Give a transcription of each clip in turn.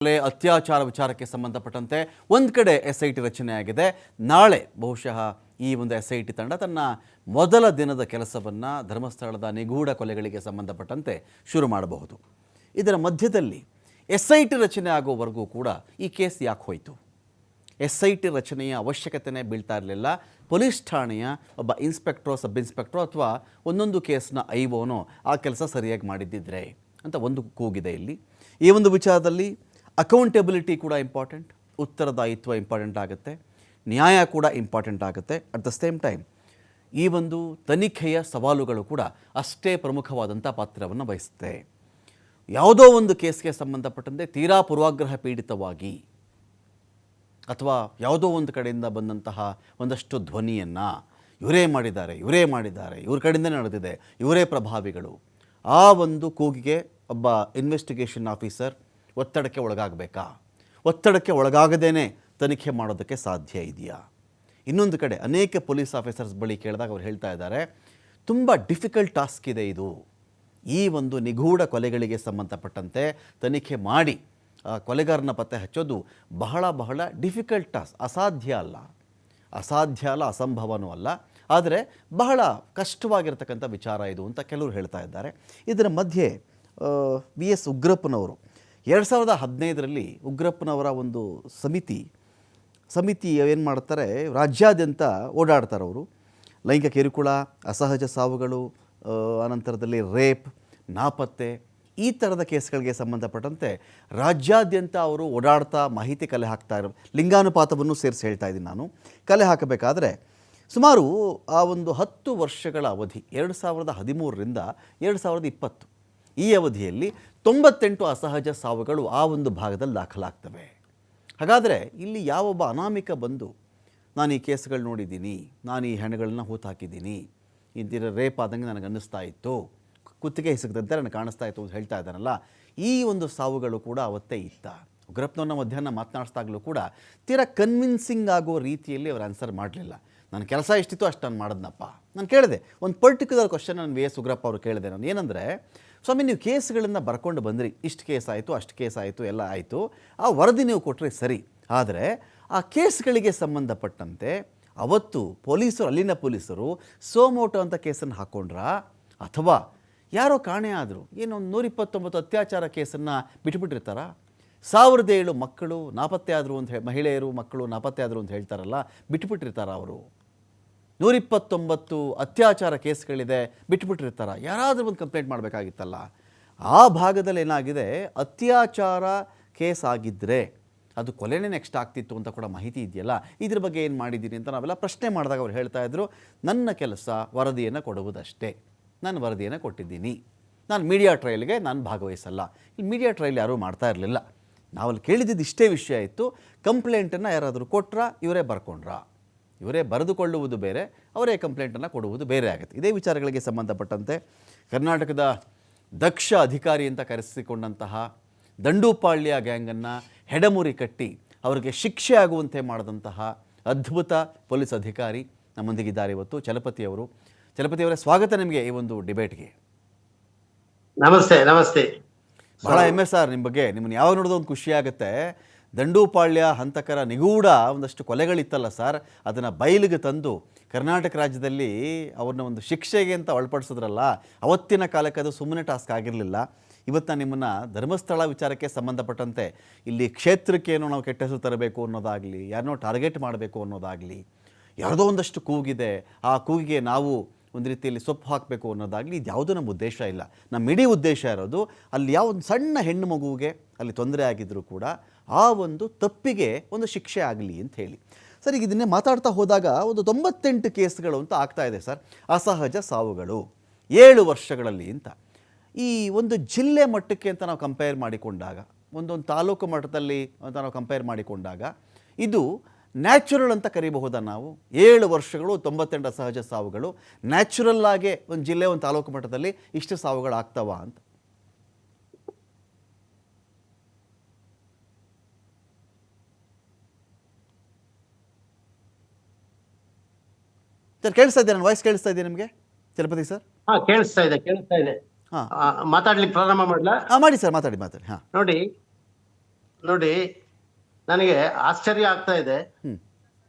ಅತ್ಯಾಚಾರ ವಿಚಾರಕ್ಕೆ ಸಂಬಂಧಪಟ್ಟಂತೆ ಒಂದು ಕಡೆ SIT ರಚನೆ ಆಗಿದೆ. ನಾಳೆ ಬಹುಶಃ ಈ ಒಂದು SIT ತಂಡ ತನ್ನ ಮೊದಲ ದಿನದ ಕೆಲಸವನ್ನು ಧರ್ಮಸ್ಥಳದ ನಿಗೂಢ ಕೊಲೆಗಳಿಗೆ ಸಂಬಂಧಪಟ್ಟಂತೆ ಶುರು ಮಾಡಬಹುದು. ಇದರ ಮಧ್ಯದಲ್ಲಿ SIT ರಚನೆ ಆಗೋವರೆಗೂ ಕೂಡ ಈ ಕೇಸ್ ಯಾಕೆ ಹೋಯಿತು? SIT ರಚನೆಯ ಅವಶ್ಯಕತೆನೇ ಬೀಳ್ತಾ ಇರಲಿಲ್ಲ. ಪೊಲೀಸ್ ಠಾಣೆಯ ಒಬ್ಬ ಇನ್ಸ್ಪೆಕ್ಟ್ರೋ ಸಬ್ ಇನ್ಸ್ಪೆಕ್ಟ್ರೋ ಅಥವಾ ಒಂದೊಂದು ಕೇಸ್ನ ಐವೋನೋ ಆ ಕೆಲಸ ಸರಿಯಾಗಿ ಮಾಡಿದ್ದಿದ್ರೆ ಅಂತ ಒಂದು ಕೂಗಿದೆ ಇಲ್ಲಿ. ಈ ಒಂದು ವಿಚಾರದಲ್ಲಿ ಅಕೌಂಟೆಬಿಲಿಟಿ ಕೂಡ ಇಂಪಾರ್ಟೆಂಟ್, ಉತ್ತರದಾಯಿತ್ವ ಇಂಪಾರ್ಟೆಂಟ್ ಆಗುತ್ತೆ, ನ್ಯಾಯ ಕೂಡ ಇಂಪಾರ್ಟೆಂಟ್ ಆಗುತ್ತೆ. ಅಟ್ ದ ಸೇಮ್ ಟೈಮ್ ಈ ಒಂದು ತನಿಖೆಯ ಸವಾಲುಗಳು ಕೂಡ ಅಷ್ಟೇ ಪ್ರಮುಖವಾದಂಥ ಪಾತ್ರವನ್ನು ವಹಿಸುತ್ತೆ. ಯಾವುದೋ ಒಂದು ಕೇಸ್ಗೆ ಸಂಬಂಧಪಟ್ಟಂತೆ ತೀರಾ ಪೂರ್ವಾಗ್ರಹ ಪೀಡಿತವಾಗಿ ಅಥವಾ ಯಾವುದೋ ಒಂದು ಕಡೆಯಿಂದ ಬಂದಂತಹ ಒಂದಷ್ಟು ಧ್ವನಿಯನ್ನು ಇವರೇ ಮಾಡಿದ್ದಾರೆ, ಇವ್ರ ಕಡೆಯಿಂದನೇ ನಡೆದಿದೆ, ಇವರೇ ಪ್ರಭಾವಿಗಳು, ಆ ಒಂದು ಕೂಗಿಗೆ ಒಬ್ಬ ಇನ್ವೆಸ್ಟಿಗೇಷನ್ ಆಫೀಸರ್ ಒತ್ತಡಕ್ಕೆ ಒಳಗಾಗಬೇಕಾ? ಒತ್ತಡಕ್ಕೆ ಒಳಗಾಗದೇನೆ ತನಿಖೆ ಮಾಡೋದಕ್ಕೆ ಸಾಧ್ಯ ಇದೆಯಾ? ಇನ್ನೊಂದು ಕಡೆ ಅನೇಕ ಪೊಲೀಸ್ ಆಫೀಸರ್ಸ್ ಬಳಿ ಕೇಳಿದಾಗ ಅವ್ರು ಹೇಳ್ತಾ ಇದ್ದಾರೆ, ತುಂಬ ಡಿಫಿಕಲ್ಟ್ ಟಾಸ್ಕ್ ಇದೆ ಇದು. ಈ ಒಂದು ನಿಗೂಢ ಕೊಲೆಗಳಿಗೆ ಸಂಬಂಧಪಟ್ಟಂತೆ ತನಿಖೆ ಮಾಡಿ ಕೊಲೆಗಾರನ ಪತ್ತೆ ಹಚ್ಚೋದು ಬಹಳ ಡಿಫಿಕಲ್ಟ್ ಟಾಸ್ಕ್. ಅಸಾಧ್ಯ ಅಲ್ಲ, ಅಸಂಭವನೂ ಅಲ್ಲ, ಆದರೆ ಬಹಳ ಕಷ್ಟವಾಗಿರ್ತಕ್ಕಂಥ ವಿಚಾರ ಇದು ಅಂತ ಕೆಲವರು ಹೇಳ್ತಾ ಇದ್ದಾರೆ. ಇದರ ಮಧ್ಯೆ VS ಉಗ್ರಪ್ಪನವರು 2015ರಲ್ಲಿ ಉಗ್ರಪ್ಪನವರ ಒಂದು ಸಮಿತಿ ಏನು ಮಾಡ್ತಾರೆ, ರಾಜ್ಯಾದ್ಯಂತ ಓಡಾಡ್ತಾರೆ ಅವರು. ಲೈಂಗಿಕ ಕಿರುಕುಳ, ಅಸಹಜ ಸಾವುಗಳು, ಅನಂತರದಲ್ಲಿ ರೇಪ್, ನಾಪತ್ತೆ, ಈ ಥರದ ಕೇಸ್ಗಳಿಗೆ ಸಂಬಂಧಪಟ್ಟಂತೆ ರಾಜ್ಯಾದ್ಯಂತ ಅವರು ಓಡಾಡ್ತಾ ಮಾಹಿತಿ ಕಲೆ ಹಾಕ್ತಾ ಇರೋ, ಲಿಂಗಾನುಪಾತವನ್ನು ಸೇರಿಸಿ ಹೇಳ್ತಾ ಇದ್ದೀನಿ ನಾನು. ಕಲೆ ಹಾಕಬೇಕಾದ್ರೆ ಸುಮಾರು ಆ ಒಂದು 10 ವರ್ಷಗಳ ಅವಧಿ 2013ರಿಂದ 2020 ಈ ಅವಧಿಯಲ್ಲಿ 98 ಅಸಹಜ ಸಾವುಗಳು ಆ ಒಂದು ಭಾಗದಲ್ಲಿ ದಾಖಲಾಗ್ತವೆ. ಹಾಗಾದರೆ ಇಲ್ಲಿ ಯಾವೊಬ್ಬ ಅನಾಮಿಕ ಬಂದು ನಾನು ಈ ಕೇಸ್ಗಳು ನೋಡಿದ್ದೀನಿ, ನಾನು ಈ ಹೆಣ್ಣುಗಳನ್ನ ಹೂತಾಕಿದ್ದೀನಿ, ಇಂದಿನ ರೇಪ್ ಆದಂಗೆ ನನಗೆ ಅನ್ನಿಸ್ತಾ ಇತ್ತು, ಕುತ್ತಿಗೆ ಹಿಸುಕದಂತೆ ನನಗೆ ಕಾಣಿಸ್ತಾ ಇತ್ತು ಅಂತ ಹೇಳ್ತಾ ಇದ್ದಾನಲ್ಲ, ಈ ಒಂದು ಸಾವುಗಳು ಕೂಡ ಅವತ್ತೇ ಇತ್ತ. ಉಗ್ರಪ್ಪನವ್ರನ್ನ ಮಧ್ಯಾಹ್ನ ಮಾತನಾಡಿಸಿದಾಗಲೂ ಕೂಡ ತೀರಾ ಕನ್ವಿನ್ಸಿಂಗ್ ಆಗೋ ರೀತಿಯಲ್ಲಿ ಅವ್ರು ಆನ್ಸರ್ ಮಾಡಲಿಲ್ಲ. ನನ್ನ ಕೆಲಸ ಎಷ್ಟಿತ್ತು ಅಷ್ಟು ನಾನು ಮಾಡಿದ್ನಪ್ಪ. ನಾನು ಕೇಳಿದೆ ಒಂದು ಪರ್ಟಿಕ್ಯುಲರ್ ಕ್ವಶನ್, ನಾನು VS ಉಗ್ರಪ್ಪ ಅವರು ಕೇಳಿದೆ. ನಾನು ಏನಂದರೆ, ಸ್ವಾಮಿ ನೀವು ಕೇಸ್ಗಳನ್ನು ಬರ್ಕೊಂಡು ಬಂದ್ರಿ, ಇಷ್ಟು ಕೇಸ್ ಆಯಿತು, ಅಷ್ಟು ಕೇಸ್ ಆಯಿತು, ಎಲ್ಲ ಆಯಿತು, ಆ ವರದಿ ನೀವು ಕೊಟ್ಟರೆ ಸರಿ, ಆದರೆ ಆ ಕೇಸ್ಗಳಿಗೆ ಸಂಬಂಧಪಟ್ಟಂತೆ ಅವತ್ತು ಅಲ್ಲಿನ ಪೊಲೀಸರು ಸೋಮೋಟೋ ಅಂತ ಕೇಸನ್ನು ಹಾಕ್ಕೊಂಡ್ರಾ ಅಥವಾ ಯಾರೋ ಕಾಣೆ ಆದರು, ಏನೋ 129 ಅತ್ಯಾಚಾರ ಕೇಸನ್ನು ಬಿಟ್ಟುಬಿಟ್ಟಿರ್ತಾರ? 1007 ಮಕ್ಕಳು ನಾಪತ್ತೆ ಆದರು ಅಂತ ಮಹಿಳೆಯರು ಮಕ್ಕಳು ನಾಪತ್ತೆ ಆದರು ಅಂತ ಹೇಳ್ತಾರಲ್ಲ, ಬಿಟ್ಟುಬಿಟ್ಟಿರ್ತಾರ ಅವರು? 129 ಅತ್ಯಾಚಾರ ಕೇಸ್ಗಳಿದೆ, ಬಿಟ್ಟುಬಿಟ್ಟಿರ್ತಾರ? ಯಾರಾದರೂ ಒಂದು ಕಂಪ್ಲೇಂಟ್ ಮಾಡಬೇಕಾಗಿತ್ತಲ್ಲ. ಆ ಭಾಗದಲ್ಲಿ ಏನಾಗಿದೆ, ಅತ್ಯಾಚಾರ ಕೇಸ್ ಆಗಿದ್ದರೆ ಅದು ಕೊಲೆನೇ ನೆಕ್ಸ್ಟ್ ಆಗ್ತಿತ್ತು ಅಂತ ಕೂಡ ಮಾಹಿತಿ ಇದೆಯಲ್ಲ, ಇದ್ರ ಬಗ್ಗೆ ಏನು ಮಾಡಿದ್ದೀನಿ ಅಂತ ನಾವೆಲ್ಲ ಪ್ರಶ್ನೆ ಮಾಡಿದಾಗ ಅವ್ರು ಹೇಳ್ತಾ ಇದ್ರು, ನನ್ನ ಕೆಲಸ ವರದಿಯನ್ನು ಕೊಡುವುದಷ್ಟೇ, ನಾನು ವರದಿಯನ್ನು ಕೊಟ್ಟಿದ್ದೀನಿ, ನಾನು ಮೀಡಿಯಾ ಟ್ರಯಲ್ಗೆ ನಾನು ಭಾಗವಹಿಸಲ್ಲ. ಈ ಮೀಡಿಯಾ ಟ್ರಯಲ್ ಯಾರೂ ಮಾಡ್ತಾ ಇರಲಿಲ್ಲ, ನಾವಲ್ಲಿ ಕೇಳಿದ್ದು ಇಷ್ಟೇ ವಿಷಯ ಇತ್ತು. ಕಂಪ್ಲೇಂಟನ್ನು ಯಾರಾದರೂ ಕೊಟ್ರಾ, ಇವರೇ ಬರ್ಕೊಂಡ್ರಾ? ಇವರೇ ಬರೆದುಕೊಳ್ಳುವುದು ಬೇರೆ, ಅವರೇ ಕಂಪ್ಲೇಂಟನ್ನು ಕೊಡುವುದು ಬೇರೆ ಆಗುತ್ತೆ. ಇದೇ ವಿಚಾರಗಳಿಗೆ ಸಂಬಂಧಪಟ್ಟಂತೆ ಕರ್ನಾಟಕದ ದಕ್ಷ ಅಧಿಕಾರಿ ಅಂತ ಕರೆಸಿಕೊಂಡಂತಹ ದಂಡೂಪಾಳ್ಯ ಗ್ಯಾಂಗನ್ನು ಹೆಡಮುರಿ ಕಟ್ಟಿ ಅವರಿಗೆ ಶಿಕ್ಷೆ ಆಗುವಂತೆ ಮಾಡಿದಂತಹ ಅದ್ಭುತ ಪೊಲೀಸ್ ಅಧಿಕಾರಿ ನಮ್ಮೊಂದಿಗಿದ್ದಾರೆ ಇವತ್ತು, ಚಲಪತಿಯವರು. ಚಲಪತಿಯವರೇ, ಸ್ವಾಗತ ನಿಮಗೆ ಈ ಒಂದು ಡಿಬೇಟ್ಗೆ. ನಮಸ್ತೆ. ಬಹಳ ಹೆಮ್ಮೆ ಸರ್ ನಿಮ್ಮ ಬಗ್ಗೆ. ನಿಮ್ಮನ್ನು ಯಾವಾಗ ನೋಡೋದು ಒಂದು ಖುಷಿ ಆಗುತ್ತೆ. ದಂಡೂಪಾಳ್ಯ ಹಂತಕರ ನಿಗೂಢ ಒಂದಷ್ಟು ಕೊಲೆಗಳಿತ್ತಲ್ಲ ಸರ್, ಅದನ್ನು ಬಯಲಿಗೆ ತಂದು ಕರ್ನಾಟಕ ರಾಜ್ಯದಲ್ಲಿ ಅವ್ರನ್ನ ಒಂದು ಶಿಕ್ಷೆಗೆ ಅಂತ ಒಳಪಡಿಸಿದ್ರಲ್ಲ, ಅವತ್ತಿನ ಕಾಲಕ್ಕೆ ಅದು ಸುಮ್ಮನೆ ಟಾಸ್ಕ್ ಆಗಿರಲಿಲ್ಲ. ಇವತ್ತು ನಾನು ನಿಮ್ಮನ್ನು ಧರ್ಮಸ್ಥಳ ವಿಚಾರಕ್ಕೆ ಸಂಬಂಧಪಟ್ಟಂತೆ ಇಲ್ಲಿ ಕ್ಷೇತ್ರಕ್ಕೇನೋ ನಾವು ಕೆಟ್ಟ ಹೆಸರು ತರಬೇಕು ಅನ್ನೋದಾಗಲಿ, ಯಾರನ್ನೋ ಟಾರ್ಗೆಟ್ ಮಾಡಬೇಕು ಅನ್ನೋದಾಗಲಿ, ಯಾವುದೋ ಒಂದಷ್ಟು ಕೂಗಿದೆ, ಆ ಕೂಗಿಗೆ ನಾವು ಒಂದು ರೀತಿಯಲ್ಲಿ ಸೊಪ್ಪು ಹಾಕಬೇಕು ಅನ್ನೋದಾಗಲಿ, ಇದು ಯಾವುದೂ ನಮ್ಮ ಉದ್ದೇಶ ಇಲ್ಲ. ನಮ್ಮ ಇಡೀ ಉದ್ದೇಶ ಇರೋದು ಅಲ್ಲಿ ಯಾವ ಒಂದು ಸಣ್ಣ ಹೆಣ್ಣು ಮಗುವಿಗೆ ಅಲ್ಲಿ ತೊಂದರೆ ಆಗಿದ್ದರೂ ಕೂಡ ಆ ಒಂದು ತಪ್ಪಿಗೆ ಒಂದು ಶಿಕ್ಷೆ ಆಗಲಿ ಅಂತ ಹೇಳಿ. ಸರ್, ಈಗ ಇದನ್ನೇ ಮಾತಾಡ್ತಾ ಹೋದಾಗ ಒಂದು 98 ಕೇಸ್ಗಳು ಅಂತ ಆಗ್ತಾ ಇದೆ ಸರ್, ಅಸಹಜ ಸಾವುಗಳು 7 ವರ್ಷಗಳಲ್ಲಿ ಅಂತ. ಈ ಒಂದು ಜಿಲ್ಲೆ ಮಟ್ಟಕ್ಕೆ ಅಂತ ನಾವು ಕಂಪೇರ್ ಮಾಡಿಕೊಂಡಾಗ, ಒಂದೊಂದು ತಾಲೂಕು ಮಟ್ಟದಲ್ಲಿ ಅಂತ ನಾವು ಕಂಪೇರ್ ಮಾಡಿಕೊಂಡಾಗ ಇದು ನ್ಯಾಚುರಲ್ ಅಂತ ಕರಿಬಹುದಾ ನಾವು? 7 ವರ್ಷಗಳು 98 ಅಸಹಜ ಸಾವುಗಳು ನ್ಯಾಚುರಲ್ ಆಗೇ ಒಂದು ಜಿಲ್ಲೆ ಒಂದು ತಾಲೂಕು ಮಟ್ಟದಲ್ಲಿ ಇಷ್ಟು ಸಾವುಗಳು ಆಗ್ತಾವ ಅಂತ? ಸರ್ ಕೇಳಿಸ್ತಾ ಇದೆ? ನನ್ನ ವಾಯ್ಸ್ ಕೇಳಿಸ್ತಾ ಇದೆ ನಿಮಗೆ ಚಲಪತಿ ಸರ್? ಕೇಳಿಸ್ತಾ ಇದೆ. ಮಾತಾಡ್ಲಿಕ್ಕೆ ಪ್ರಾರಂಭ ಮಾಡ್ಲಾ? ಮಾಡಿ ಸರ್, ಮಾತಾಡಿ. ನೋಡಿ, ನೋಡಿ, ನನಗೆ ಆಶ್ಚರ್ಯ ಆಗ್ತಾ ಇದೆ.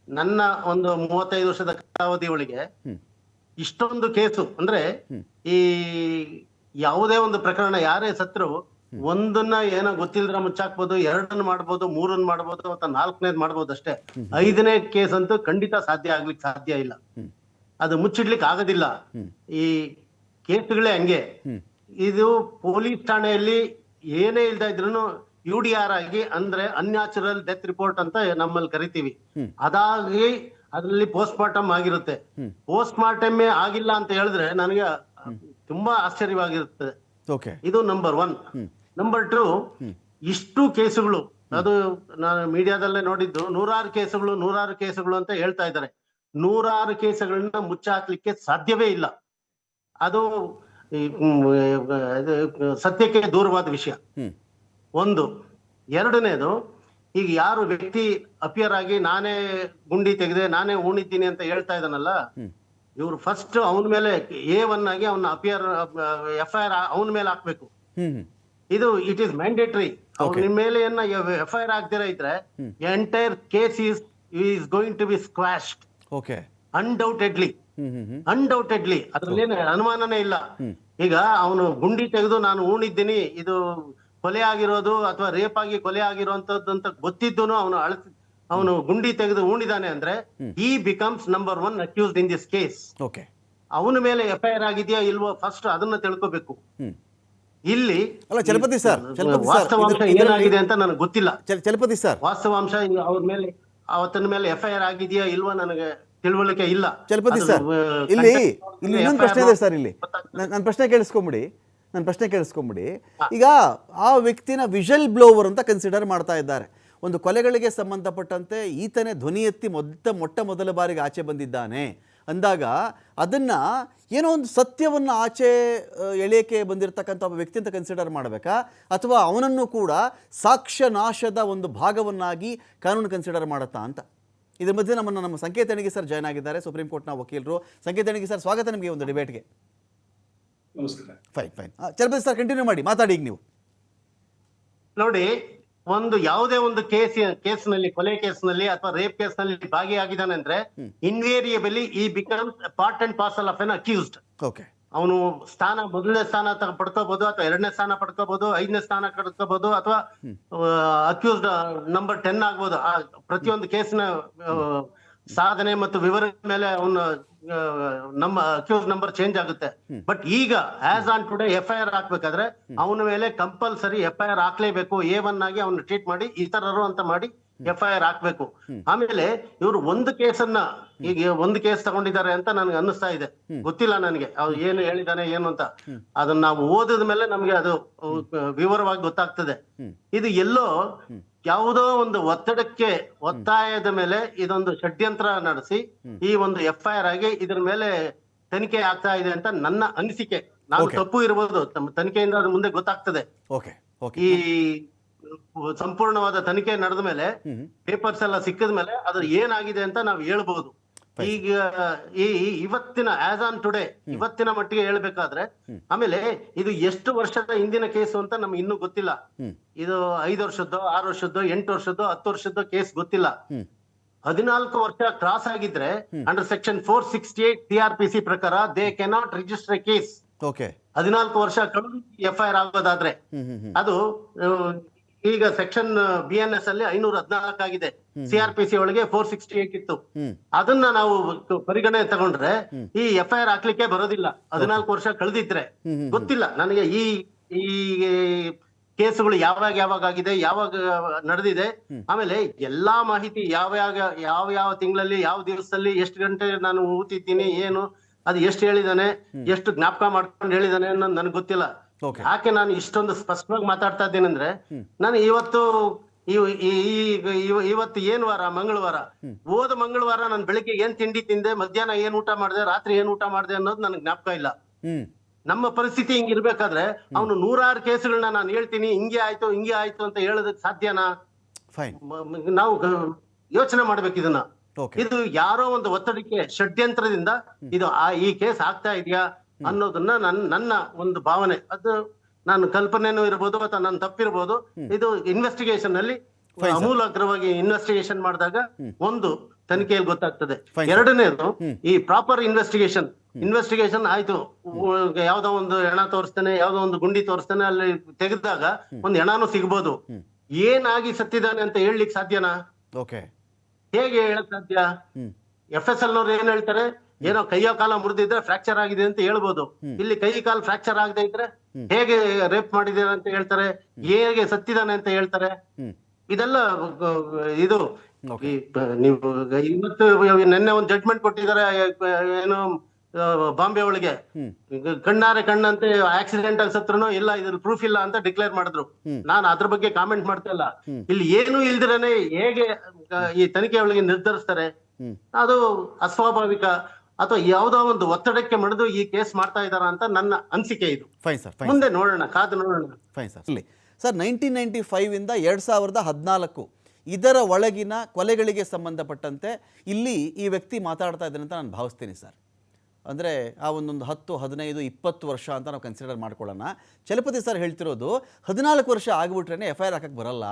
ನನ್ನ ಒಂದು 35 ವರ್ಷದ ಕಾಲಾವಧಿ ಒಳಗೆ ಇಷ್ಟೊಂದು ಕೇಸು ಅಂದ್ರೆ, ಈ ಯಾವುದೇ ಒಂದು ಪ್ರಕರಣ ಯಾರೇ ಸತ್ರು ಒಂದನ್ನ ಏನೋ ಗೊತ್ತಿಲ್ದ್ರ ಮುಚ್ಚಾಕ್ಬೋದು, ಎರಡನ್ನ ಮಾಡ್ಬೋದು, ಮೂರನ್ನ ಮಾಡ್ಬೋದು, ಅಥವಾ ನಾಲ್ಕನೇದ್ ಮಾಡ್ಬೋದು ಅಷ್ಟೇ. 5ನೇ ಕೇಸ್ ಅಂತೂ ಖಂಡಿತ ಆಗ್ಲಿಕ್ಕೆ ಸಾಧ್ಯ ಇಲ್ಲ. ಅದು ಮುಚ್ಚಿಡ್ಲಿಕ್ಕೆ ಆಗೋದಿಲ್ಲ. ಈ ಕೇಸ್ಗಳೇ ಹಂಗೆ. ಇದು ಪೊಲೀಸ್ ಠಾಣೆಯಲ್ಲಿ ಏನೇ ಇಲ್ದ ಇದ್ರು UDR ಆಗಿ, ಅಂದ್ರೆ ಅನ್ಯಾಚುರಲ್ ಡೆತ್ ರಿಪೋರ್ಟ್ ಅಂತ ನಮ್ಮಲ್ಲಿ ಕರಿತೀವಿ, ಅದಾಗಿ ಅದ್ರಲ್ಲಿ ಪೋಸ್ಟ್ ಮಾರ್ಟಮ್ ಆಗಿರುತ್ತೆ. ಪೋಸ್ಟ್ ಮಾರ್ಟಮ್ ಆಗಿಲ್ಲ ಅಂತ ಹೇಳಿದ್ರೆ ನನಗೆ ತುಂಬಾ ಆಶ್ಚರ್ಯವಾಗಿರುತ್ತದೆ. ಇದು ನಂಬರ್ 1. ನಂಬರ್ 2, ಇಷ್ಟು ಕೇಸುಗಳು, ಅದು ನಾನು ಮೀಡಿಯಾದಲ್ಲೇ ನೋಡಿದ್ದು, 100 ಕೇಸುಗಳು ಅಂತ ಹೇಳ್ತಾ ಇದ್ದಾರೆ. 100 ಕೇಸುಗಳನ್ನ ಮುಚ್ಚಾಕ್ಲಿಕ್ಕೆ ಸಾಧ್ಯವೇ ಇಲ್ಲ. ಅದು ಸತ್ಯಕ್ಕೆ ದೂರವಾದ ವಿಷಯ. ಒಂದು. ಎರಡನೇದು, ಈಗ ಯಾರು ವ್ಯಕ್ತಿ ಅಪಿಯರ್ ಆಗಿ ನಾನೇ ಗುಂಡಿ ತೆಗೆದೆ, ನಾನೇ ಉಣಿದ್ದೀನಿ ಅಂತ ಹೇಳ್ತಾ ಇದ್ದಾನಲ್ಲ, ಇವ್ರು ಫಸ್ಟ್ ಅವನ ಮೇಲೆ A1 ಆಗಿ ಅವನ ಅಪಿಯರ್ FIR ಅವನ ಮೇಲೆ ಹಾಕ್ಬೇಕು. ಇದು ಇಟ್ ಈಸ್ ಮ್ಯಾಂಡೇಟರಿ. ಅವ್ರ ಮೇಲೆ FIR ಆಗ್ದಿರ ಇದ್ರೆ entire case is going to be squashed. Undoubtedly ಅದ್ರಲ್ಲೇನು ಅನುಮಾನನೇ ಇಲ್ಲ. ಈಗ ಅವನು ಗುಂಡಿ ತೆಗೆದು ನಾನು ಉಣಿದ್ದೀನಿ, ಇದು ಕೊಲೆ ಆಗಿರೋದು ಅಥವಾ ರೇಪ್ ಆಗಿ ಕೊಲೆ ಆಗಿರುವಂತದ್ದು ಅಂತ ಗೊತ್ತಿದ್ದು ಅವನು ಗುಂಡಿ ತೆಗೆದು ಉಣಿದಾನೆ ಅಂದ್ರೆ ಈ becomes number 1 accused in this case. ಅವನ ಮೇಲೆ FIR ಆಗಿದೆಯಾ ಇಲ್ವೋ ಫಸ್ಟ್ ಅದನ್ನ ತಿಳ್ಕೋಬೇಕು. ಇಲ್ಲಿ ಚಲಪತಿ ಸರ್, ವಾಸ್ತವಾಂಶ ಏನಾಗಿದೆ ಅಂತ ನನಗೆ ಗೊತ್ತಿಲ್ಲ. ಚಲಪತಿ ಸರ್, ವಾಸ್ತವಾಂಶ ಅವ್ರ ಮೇಲೆ ಅವತ್ತನ ಮೇಲೆ FIR ಆಗಿದೆಯಾ ಇಲ್ವಾ ನನಗೆ ತಿಳುವಳಿಕೆ ಇಲ್ಲ. ಚಲಪತಿ ಸರ್, ಇಲ್ಲಿ ಇನ್ನೊಂದು ಪ್ರಶ್ನೆ ಇದೆ ಸರ್. ಇಲ್ಲಿ ನನ್ನ ಪ್ರಶ್ನೆ ಕೇಳಿಸ್ಕೊಂಬಿಡಿ. ಈಗ ಆ ವ್ಯಕ್ತಿನ ವಿಷಲ್ ಬ್ಲೋವರ್ ಅಂತ ಕನ್ಸಿಡರ್ ಮಾಡ್ತಾ ಇದ್ದಾರೆ. ಒಂದು ಕೊಲೆಗಳಿಗೆ ಸಂಬಂಧಪಟ್ಟಂತೆ ಈತನೇ ಧ್ವನಿ ಎತ್ತಿ ಮೊಟ್ಟ ಮೊದಲ ಬಾರಿಗೆ ಆಚೆ ಬಂದಿದ್ದಾನೆ ಅಂದಾಗ ಅದನ್ನು ಏನೋ ಒಂದು ಸತ್ಯವನ್ನು ಆಚೆ ಎಳೆಯಕ್ಕೆ ಬಂದಿರತಕ್ಕಂಥ ಒಬ್ಬ ವ್ಯಕ್ತಿ ಅಂತ ಕನ್ಸಿಡರ್ ಮಾಡಬೇಕಾ, ಅಥವಾ ಅವನನ್ನು ಕೂಡ ಸಾಕ್ಷ್ಯ ನಾಶದ ಒಂದು ಭಾಗವನ್ನಾಗಿ ಕಾನೂನು ಕನ್ಸಿಡರ್ ಮಾಡುತ್ತಾ ಅಂತ? ಇದ್ರ ಮಧ್ಯೆ ನಮ್ಮ ಸಂಕೇತ್ ಅಣಗಿ ಸರ್ ಜಾಯ್ನ್ ಆಗಿದ್ದಾರೆ, ಸುಪ್ರೀಂ ಕೋರ್ಟ್ನ ವಕೀಲರು. ಸಂಕೇತ್ ಅಣಗಿ ಸರ್, ಸ್ವಾಗತ ನಿಮಗೆ ಒಂದು ಡಿಬೇಟ್ಗೆ. ನಮಸ್ಕಾರ. ಫೈನ್. ಚಲಪತಿ ಸರ್, ಕಂಟಿನ್ಯೂ ಮಾಡಿ, ಮಾತಾಡಿ. ಈಗ ನೀವು ನೋಡಿ, ಯಾವುದೇ ಒಂದು ಕೇಸ್ನಲ್ಲಿ, ಕೊಲೆ ಕೇಸ್ನಲ್ಲಿ ಅಥವಾ ರೇಪ್ ಕೇಸ್ನಲ್ಲಿ ಭಾಗಿಯಾಗಿದ್ದಾನೆ ಅಂದ್ರೆ ಇನ್ವೇರಿಯಬಲಿ ಈ becomes part and parcel of N accused. ಅವನು ಮೊದಲನೇ ಸ್ಥಾನ ಪಡ್ಕೋಬಹುದು, ಅಥವಾ 2ನೇ ಸ್ಥಾನ ಪಡ್ಕೋಬಹುದು, 5ನೇ ಸ್ಥಾನ ಪಡ್ಕೋಬಹುದು, ಅಥವಾ ಅಕ್ಯೂಸ್ಡ್ ನಂಬರ್ 10 ಆಗ್ಬೋದು. ಪ್ರತಿಯೊಂದು ಕೇಸ್ನ ಸಾಧನೆ ಮತ್ತು ವಿವರದ ಮೇಲೆ ಅವನ ನಮ್ಮ ಅಕ್ಯೂಸ್ ನಂಬರ್ ಚೇಂಜ್ ಆಗುತ್ತೆ. ಬಟ್ ಈಗ ಆಸ್ ಆನ್ ಟುಡೇ FIR ಹಾಕ್ಬೇಕಾದ್ರೆ ಅವನ ಮೇಲೆ ಕಂಪಲ್ಸರಿ FIR ಹಾಕ್ಲೇಬೇಕು. A1 ಆಗಿ ಅವನ್ನ ಟ್ರೀಟ್ ಮಾಡಿ ಇತರರು ಅಂತ ಮಾಡಿ FIR ಹಾಕ್ಬೇಕು. ಆಮೇಲೆ ಇವರು ಒಂದು ಕೇಸನ್ನ, ಈಗ ಒಂದು ಕೇಸ್ ತಗೊಂಡಿದ್ದಾರೆ ಅಂತ ನನ್ಗೆ ಅನ್ನಿಸ್ತಾ ಇದೆ, ಗೊತ್ತಿಲ್ಲ ನನಗೆ ಅವ್ರು ಏನು ಹೇಳಿದಾನೆ ಏನು ಅಂತ. ಅದನ್ನ ನಾವು ಓದಿದ ಮೇಲೆ ನಮ್ಗೆ ಅದು ವಿವರವಾಗಿ ಗೊತ್ತಾಗ್ತದೆ. ಇದು ಎಲ್ಲೋ ಯಾವುದೋ ಒಂದು ಒತ್ತಾಯದ ಮೇಲೆ ಇದೊಂದು ಷಡ್ಯಂತ್ರ ನಡೆಸಿ ಈ ಒಂದು FIR ಆಗಿ ಇದ್ರ ಮೇಲೆ ತನಿಖೆ ಆಗ್ತಾ ಇದೆ ಅಂತ ನನ್ನ ಅನಿಸಿಕೆ. ನಾನು ತಪ್ಪು ಇರಬಹುದು, ತನಿಖೆಯಿಂದ ಅದು ಮುಂದೆ ಗೊತ್ತಾಗ್ತದೆ. ಈ ಸಂಪೂರ್ಣವಾದ ತನಿಖೆ ನಡೆದ ಮೇಲೆ, ಪೇಪರ್ಸ್ ಎಲ್ಲ ಸಿಕ್ಕಿದ ಮೇಲೆ ಅದ್ರ ಏನಾಗಿದೆ ಅಂತ ನಾವು ಹೇಳ್ಬಹುದು. ಈಗ ಇವತ್ತಿನ ಆಸ್ ಆನ್ ಟುಡೇ ಇವತ್ತಿನ ಮಟ್ಟಿಗೆ ಹೇಳ್ಬೇಕಾದ್ರೆ, ಆಮೇಲೆ ಇದು ಎಷ್ಟು ವರ್ಷದ ಹಿಂದಿನ ಕೇಸು ಅಂತ ನಮ್ಗೆ ಇನ್ನೂ ಗೊತ್ತಿಲ್ಲ. ಇದು 5 ವರ್ಷದ್ದೋ 6 ವರ್ಷದ್ದೋ 8 ವರ್ಷದ್ದೋ 10 ವರ್ಷದ್ದೋ ಕೇಸ್ ಗೊತ್ತಿಲ್ಲ. 14 ವರ್ಷ ಕ್ರಾಸ್ ಆಗಿದ್ರೆ ಅಂಡರ್ ಸೆಕ್ಷನ್ 468 CRPC ಪ್ರಕಾರ they cannot register A case. 14 ವರ್ಷ ಕಳೆದು FIR ಆಗೋದಾದ್ರೆ ಅದು ಈಗ ಸೆಕ್ಷನ್ BNS ಅಲ್ಲಿ 514 ಆಗಿದೆ. CRPC ಒಳಗೆ 468 ಇತ್ತು. ಅದನ್ನ ನಾವು ಪರಿಗಣನೆ ತಗೊಂಡ್ರೆ ಈ FIR ಹಾಕ್ಲಿಕ್ಕೆ ಬರೋದಿಲ್ಲ 14 ವರ್ಷ ಕಳೆದಿದ್ರೆ. ಗೊತ್ತಿಲ್ಲ ನನಗೆ ಈ ಕೇಸುಗಳು ಯಾವಾಗ ಆಗಿದೆ, ಯಾವಾಗ ನಡೆದಿದೆ, ಆಮೇಲೆ ಎಲ್ಲಾ ಮಾಹಿತಿ ಯಾವ ತಿಂಗಳಲ್ಲಿ ಯಾವ ದಿವಸದಲ್ಲಿ ಎಷ್ಟು ಗಂಟೆ ನಾನು ಊತಿದ್ದೀನಿ, ಏನು ಅದು ಎಷ್ಟು ಹೇಳಿದಾನೆ, ಎಷ್ಟು ಜ್ಞಾಪಕ ಮಾಡ್ಕೊಂಡು ಹೇಳಿದಾನೆ ಅನ್ನೋದು ನನಗೆ ಗೊತ್ತಿಲ್ಲ. ಯಾಕೆ ನಾನು ಇಷ್ಟೊಂದು ಸ್ಪಷ್ಟವಾಗಿ ಮಾತಾಡ್ತಾ ಇದ್ದೀನಿ ಅಂದ್ರೆ, ನಾನು ಇವತ್ತು ಏನ್ ವಾರ, ಮಂಗಳವಾರ. ಹೋದ ಮಂಗಳವಾರ ನಾನು ಬೆಳಿಗ್ಗೆ ಏನ್ ತಿಂಡಿ ತಿಂದೆ, ಮಧ್ಯಾಹ್ನ ಏನ್ ಊಟ ಮಾಡಿದೆ, ರಾತ್ರಿ ಏನ್ ಊಟ ಮಾಡಿದೆ ಅನ್ನೋದು ನನಗೆ ಜ್ಞಾಪಕ ಇಲ್ಲ. ನಮ್ಮ ಪರಿಸ್ಥಿತಿ ಹಿಂಗಿರ್ಬೇಕಾದ್ರೆ ಅವನು 100 ಕೇಸುಗಳನ್ನ ನಾನು ಹೇಳ್ತೀನಿ ಹಿಂಗೆ ಆಯ್ತು ಅಂತ ಹೇಳೋದಕ್ಕೆ ಸಾಧ್ಯನಾ? ನಾವು ಯೋಚನೆ ಮಾಡ್ಬೇಕು ಇದನ್ನ. ಇದು ಯಾರೋ ಒಂದು ಒತ್ತಡಕ್ಕೆ, ಷಡ್ಯಂತ್ರದಿಂದ ಇದು ಈ ಕೇಸ್ ಆಗ್ತಾ ಇದೆಯಾ ಅನ್ನೋದನ್ನ ನನ್ನ ಒಂದು ಭಾವನೆ. ಅದು ನಾನು ಕಲ್ಪನೆನೂ ಇರ್ಬೋದು ಅಥವಾ ನನ್ನ ತಪ್ಪಿರ್ಬೋದು. ಇದು ಇನ್ವೆಸ್ಟಿಗೇಷನ್ ಅಲ್ಲಿ Fine, sir. ಅಮೂಲಾಗ್ರವಾಗಿ ಇನ್ವೆಸ್ಟಿಗೇಷನ್ ಮಾಡಿದಾಗ ಒಂದು ತನಿಖೆಯಲ್ಲಿ ಗೊತ್ತಾಗ್ತದೆ. Fine, sir. ಎರಡನೇದು ಈ ಪ್ರಾಪರ್ ಇನ್ವೆಸ್ಟಿಗೇಷನ್ ಆಯ್ತು, ಯಾವ್ದೋ ಒಂದು ಹೆಣ ತೋರಿಸ್ತಾನೆ, ಯಾವ್ದೋ ಒಂದು ಗುಂಡಿ ತೋರಿಸ್ತಾನೆ, ಅಲ್ಲಿ ತೆಗೆದಾಗ ಒಂದು ಹೆಣಾನು ಸಿಗ್ಬೋದು. ಏನಾಗಿ ಸತ್ತಿದ್ದಾನೆ ಅಂತ ಹೇಳಲಿಕ್ಕೆ ಸಾಧ್ಯನಾ? ಓಕೆ. ಹೇಗೆ ಹೇಳಕ್ ಸಾಧ್ಯ? FSL ನವ್ರು ಏನ್ ಹೇಳ್ತಾರೆ, ಏನೋ ಕೈಯೋ ಕಾಲ ಮುರಿದಿದ್ರೆ ಫ್ರಾಕ್ಚರ್ ಆಗಿದೆ ಅಂತ ಹೇಳ್ಬೋದು. ಇಲ್ಲಿ ಕೈ ಕಾಲು ಫ್ರಾಕ್ಚರ್ ಆಗದೆ ಇದ್ರೆ ಹೇಗೆ ರೇಪ್ ಮಾಡಿದಾರೆ ಅಂತ ಹೇಳ್ತಾರೆ, ಹೇಗೆ ಸತ್ತಿದ್ದಾನೆ ಅಂತ ಹೇಳ್ತಾರೆ. ಇದೆಲ್ಲ ಇದು ನೀವು ಇವತ್ತು ನಿನ್ನೆ ಒಂದು ಜಡ್ಜ್ಮೆಂಟ್ ಕೊಟ್ಟಿದ್ದಾರೆ, ಏನು ಬಾಂಬೆ ಒಳಗೆ ಕಣ್ಣಾರೆ ಕಣ್ಣಂತೆ ಆಕ್ಸಿಡೆಂಟ್ ಆಗಿ ಸತ್ರು ಇಲ್ಲ, ಇದ್ರಲ್ಲಿ ಪ್ರೂಫ್ ಇಲ್ಲ ಅಂತ ಡಿಕ್ಲೇರ್ ಮಾಡಿದ್ರು. ನಾನು ಅದ್ರ ಬಗ್ಗೆ ಕಾಮೆಂಟ್ ಮಾಡ್ತಾ ಇಲ್ಲ. ಇಲ್ಲಿ ಏನು ಇಲ್ದಿರನೆ ಹೇಗೆ ಈ ತನಿಖೆ ಒಳಗೆ ನಿರ್ಧರಿಸ್ತಾರೆ? ಅದು ಅಸ್ವಾಭಾವಿಕ ಅಥವಾ ಯಾವುದೋ ಒಂದು ಒತ್ತಡಕ್ಕೆ ಮಣಿದು ಈ ಕೇಸ್ ಮಾಡ್ತಾ ಇದಾರ ಅಂತ ನನ್ನ ಅನಿಸಿಕೆ. ಇದು ಫೈನ್ ಸರ್. ಮುಂದೆ ನೋಡೋಣ, ಕಾದು ನೋಡೋಣ. Fine sir. ಸರ್ 1995 ಇಂದ 2014 ಇದರ ಒಳಗಿನ ಕೊಲೆಗಳಿಗೆ ಸಂಬಂಧಪಟ್ಟಂತೆ ಇಲ್ಲಿ ಈ ವ್ಯಕ್ತಿ ಮಾತಾಡ್ತಾ ಇದ್ದಾನೆ ಅಂತ ನಾನು ಭಾವಿಸ್ತೀನಿ ಸರ್. ಅಂದರೆ ಆ ಒಂದೊಂದು 10, 15, 20 ವರ್ಷ ಅಂತ ನಾವು ಕನ್ಸಿಡರ್ ಮಾಡ್ಕೊಳ್ಳೋಣ. ಚಲಪತಿ ಸರ್ ಹೇಳ್ತಿರೋದು 14 ವರ್ಷ ಆಗಿಬಿಟ್ರೆ FIR ಹಾಕಕ್ಕೆ ಬರಲ್ಲ.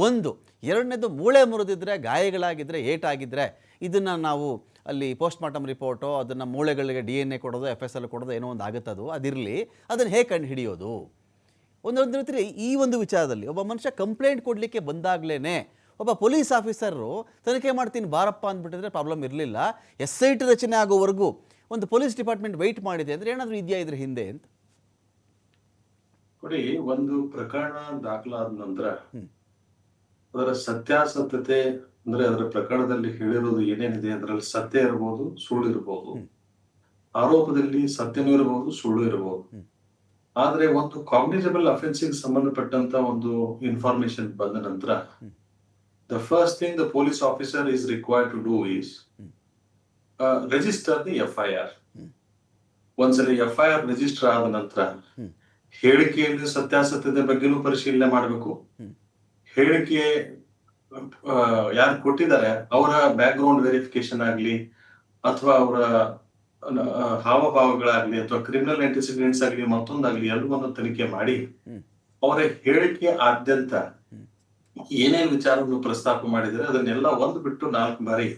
ಒಂದು. ಎರಡನೇದು, ಮೂಳೆ ಮುರಿದಿದ್ರೆ, ಗಾಯಗಳಾಗಿದ್ದರೆ, ಏಟಾಗಿದ್ದರೆ ಇದನ್ನು ನಾವು ಅಲ್ಲಿ ಪೋಸ್ಟ್ ಮಾರ್ಟಮ್ ರಿಪೋರ್ಟೋ ಅದನ್ನು ಮೂಳೆಗಳಿಗೆ DNA ಕೊಡೋದು, FSL ಕೊಡೋದು, ಏನೋ ಒಂದು ಆಗುತ್ತದು, ಅದಿರಲಿ. ಅದನ್ನು ಹೇಗೆ ಕಂಡು ಹಿಡಿಯೋದು? ಒಂದೊಂದು ರೀತಿ ಈ ಒಂದು ವಿಚಾರದಲ್ಲಿ ಒಬ್ಬ ಮನುಷ್ಯ ಕಂಪ್ಲೇಂಟ್ ಕೊಡಲಿಕ್ಕೆ ಬಂದಾಗಲೇ ಒಬ್ಬ ಪೊಲೀಸ್ ಆಫೀಸರು ತನಿಖೆ ಮಾಡ್ತೀನಿ ಬಾರಪ್ಪ ಅಂದ್ಬಿಟ್ಟಿದ್ರೆ ಪ್ರಾಬ್ಲಮ್ ಇರಲಿಲ್ಲ. SIT ರಚನೆ ಆಗೋವರೆಗೂ ಒಂದು ಪೊಲೀಸ್ ಡಿಪಾರ್ಟ್ಮೆಂಟ್ ವೆಯ್ಟ್ ಮಾಡಿದೆ ಅಂದರೆ ಏನಾದರೂ ಇದೆಯಾ ಇದ್ರ ಹಿಂದೆ ಅಂತ? ನೋಡಿ, ಒಂದು ಪ್ರಕರಣ ದಾಖಲಾದ ನಂತರ ಅದರ ಸತ್ಯಾಸತ್ಯತೆ ಅಂದ್ರೆ ಅದರ ಪ್ರಕರಣದಲ್ಲಿ ಹೇಳಿರೋದು ಏನೇನಿದೆ ಅದರಲ್ಲಿ ಸತ್ಯ ಇರಬಹುದು, ಸುಳ್ಳು ಇರಬಹುದು. ಆರೋಪದಲ್ಲಿ ಸತ್ಯನೂ ಇರಬಹುದು, ಸುಳ್ಳು ಇರಬಹುದು. ಆದ್ರೆ ಒಂದು ಕಾಗ್ನಿಸಬಲ್ ಅಫೆನ್ಸಿಗೆ ಸಂಬಂಧಪಟ್ಟಂತ ಒಂದು ಇನ್ಫಾರ್ಮೇಶನ್ ಬಂದ ನಂತರ the first thing the police officer is required to do is register the FIR. ಒಂದ್ಸಲ FIR ರಿಜಿಸ್ಟರ್ ಆದ ನಂತರ ಹೇಳಿಕೆಯಲ್ಲಿ ಸತ್ಯಾಸತ್ಯತೆ ಬಗ್ಗೆನೂ ಪರಿಶೀಲನೆ ಮಾಡಬೇಕು. ಹೇಳಿಕೆ ಯಾರು ಕೊಟ್ಟಿದ್ದಾರೆ ಅವರ ಬ್ಯಾಕ್ ಗ್ರೌಂಡ್ ವೆರಿಫಿಕೇಶನ್ ಆಗ್ಲಿ ಅಥವಾ ಅವರ ಹಾವಭಾವಗಳಾಗ್ಲಿ ಅಥವಾ ಕ್ರಿಮಿನಲ್ ಆಂಟಿಸಿಡೆಂಟ್ಸ್ ಆಗ್ಲಿ ಮತ್ತೊಂದಾಗ್ಲಿ ಎಲ್ಲವನ್ನೂ ತನಿಖೆ ಮಾಡಿ ಅವರ ಹೇಳಿಕೆ ಆದ್ಯಂತ ಏನೇನು ವಿಚಾರವನ್ನು ಪ್ರಸ್ತಾಪ ಮಾಡಿದರೆ ಅದನ್ನೆಲ್ಲ ಒಂದು ಬಿಟ್ಟು 4 ಬಾರಿ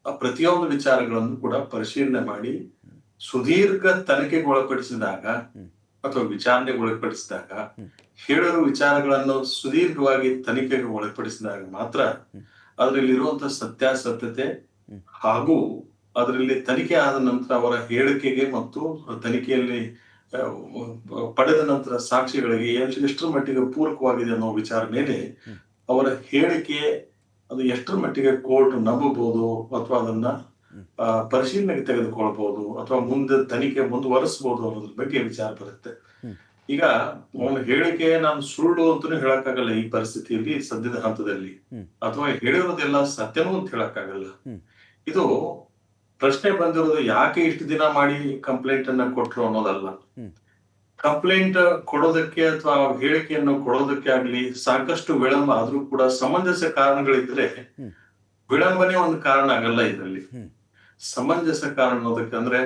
ಆ ಪ್ರತಿಯೊಂದು ವಿಚಾರಗಳನ್ನು ಕೂಡ ಪರಿಶೀಲನೆ ಮಾಡಿ ಸುದೀರ್ಘ ತನಿಖೆಗೆ ಒಳಪಡಿಸಿದಾಗ ಅಥವಾ ವಿಚಾರಣೆಗೆ ಒಳಪಡಿಸಿದಾಗ ಹೇಳಿರುವ ವಿಚಾರಗಳನ್ನು ಸುದೀರ್ಘವಾಗಿ ತನಿಖೆಗೆ ಒಳಪಡಿಸಿದಾಗ ಮಾತ್ರ ಅದರಲ್ಲಿ ಇರುವಂತಹ ಸತ್ಯಾಸತ್ಯತೆ ಹಾಗೂ ಅದರಲ್ಲಿ ತನಿಖೆ ಆದ ನಂತರ ಅವರ ಹೇಳಿಕೆಗೆ ಮತ್ತು ತನಿಖೆಯಲ್ಲಿ ಪಡೆದ ನಂತರ ಸಾಕ್ಷಿಗಳಿಗೆ ಎಷ್ಟರ ಮಟ್ಟಿಗೆ ಪೂರಕವಾಗಿದೆ ಅನ್ನೋ ವಿಚಾರ ಮೇಲೆ ಅವರ ಹೇಳಿಕೆ ಅದು ಎಷ್ಟರ ಮಟ್ಟಿಗೆ ಕೋರ್ಟ್ ನಂಬಬಹುದು ಅಥವಾ ಅದನ್ನ ಪರಿಶೀಲನೆಗೆ ತೆಗೆದುಕೊಳ್ಬಹುದು ಅಥವಾ ಮುಂದೆ ತನಿಖೆ ಮುಂದುವರಿಸಬಹುದು ಅನ್ನೋದ್ರ ಬಗ್ಗೆ ವಿಚಾರ ಬರುತ್ತೆ. ಈಗ ಒಂದು ಹೇಳಿಕೆ ನಾನು ಸುಳ್ಳು ಅಂತಾನೂ ಹೇಳಕ್ಕಾಗಲ್ಲ ಈ ಪರಿಸ್ಥಿತಿಯಲ್ಲಿ, ಸದ್ಯದ ಹಂತದಲ್ಲಿ, ಅಥವಾ ಹೇಳಿರೋದೆಲ್ಲ ಸತ್ಯನೂ ಅಂತ ಹೇಳಕ್ಕಾಗಲ್ಲ. ಇದು ಪ್ರಶ್ನೆ ಬಂದಿರೋದು ಯಾಕೆ ಇಷ್ಟು ದಿನ ಮಾಡಿ ಕಂಪ್ಲೇಂಟ್ ಅನ್ನ ಕೊಟ್ರು ಅನ್ನೋದಲ್ಲ. ಕಂಪ್ಲೇಂಟ್ ಕೊಡೋದಕ್ಕೆ ಅಥವಾ ಹೇಳಿಕೆಯನ್ನು ಕೊಡೋದಕ್ಕೆ ಆಗ್ಲಿ ಸಾಕಷ್ಟು ವಿಳಂಬ ಆದ್ರೂ ಕೂಡ ಸಮಂಜಸ ಕಾರಣಗಳಿದ್ರೆ ವಿಳಂಬನೆ ಒಂದು ಕಾರಣ ಆಗಲ್ಲ. ಇದರಲ್ಲಿ ಸಮಂಜಸ ಕಾರಣ ಅನ್ನೋದಕ್ಕೆ ಅಂದ್ರೆ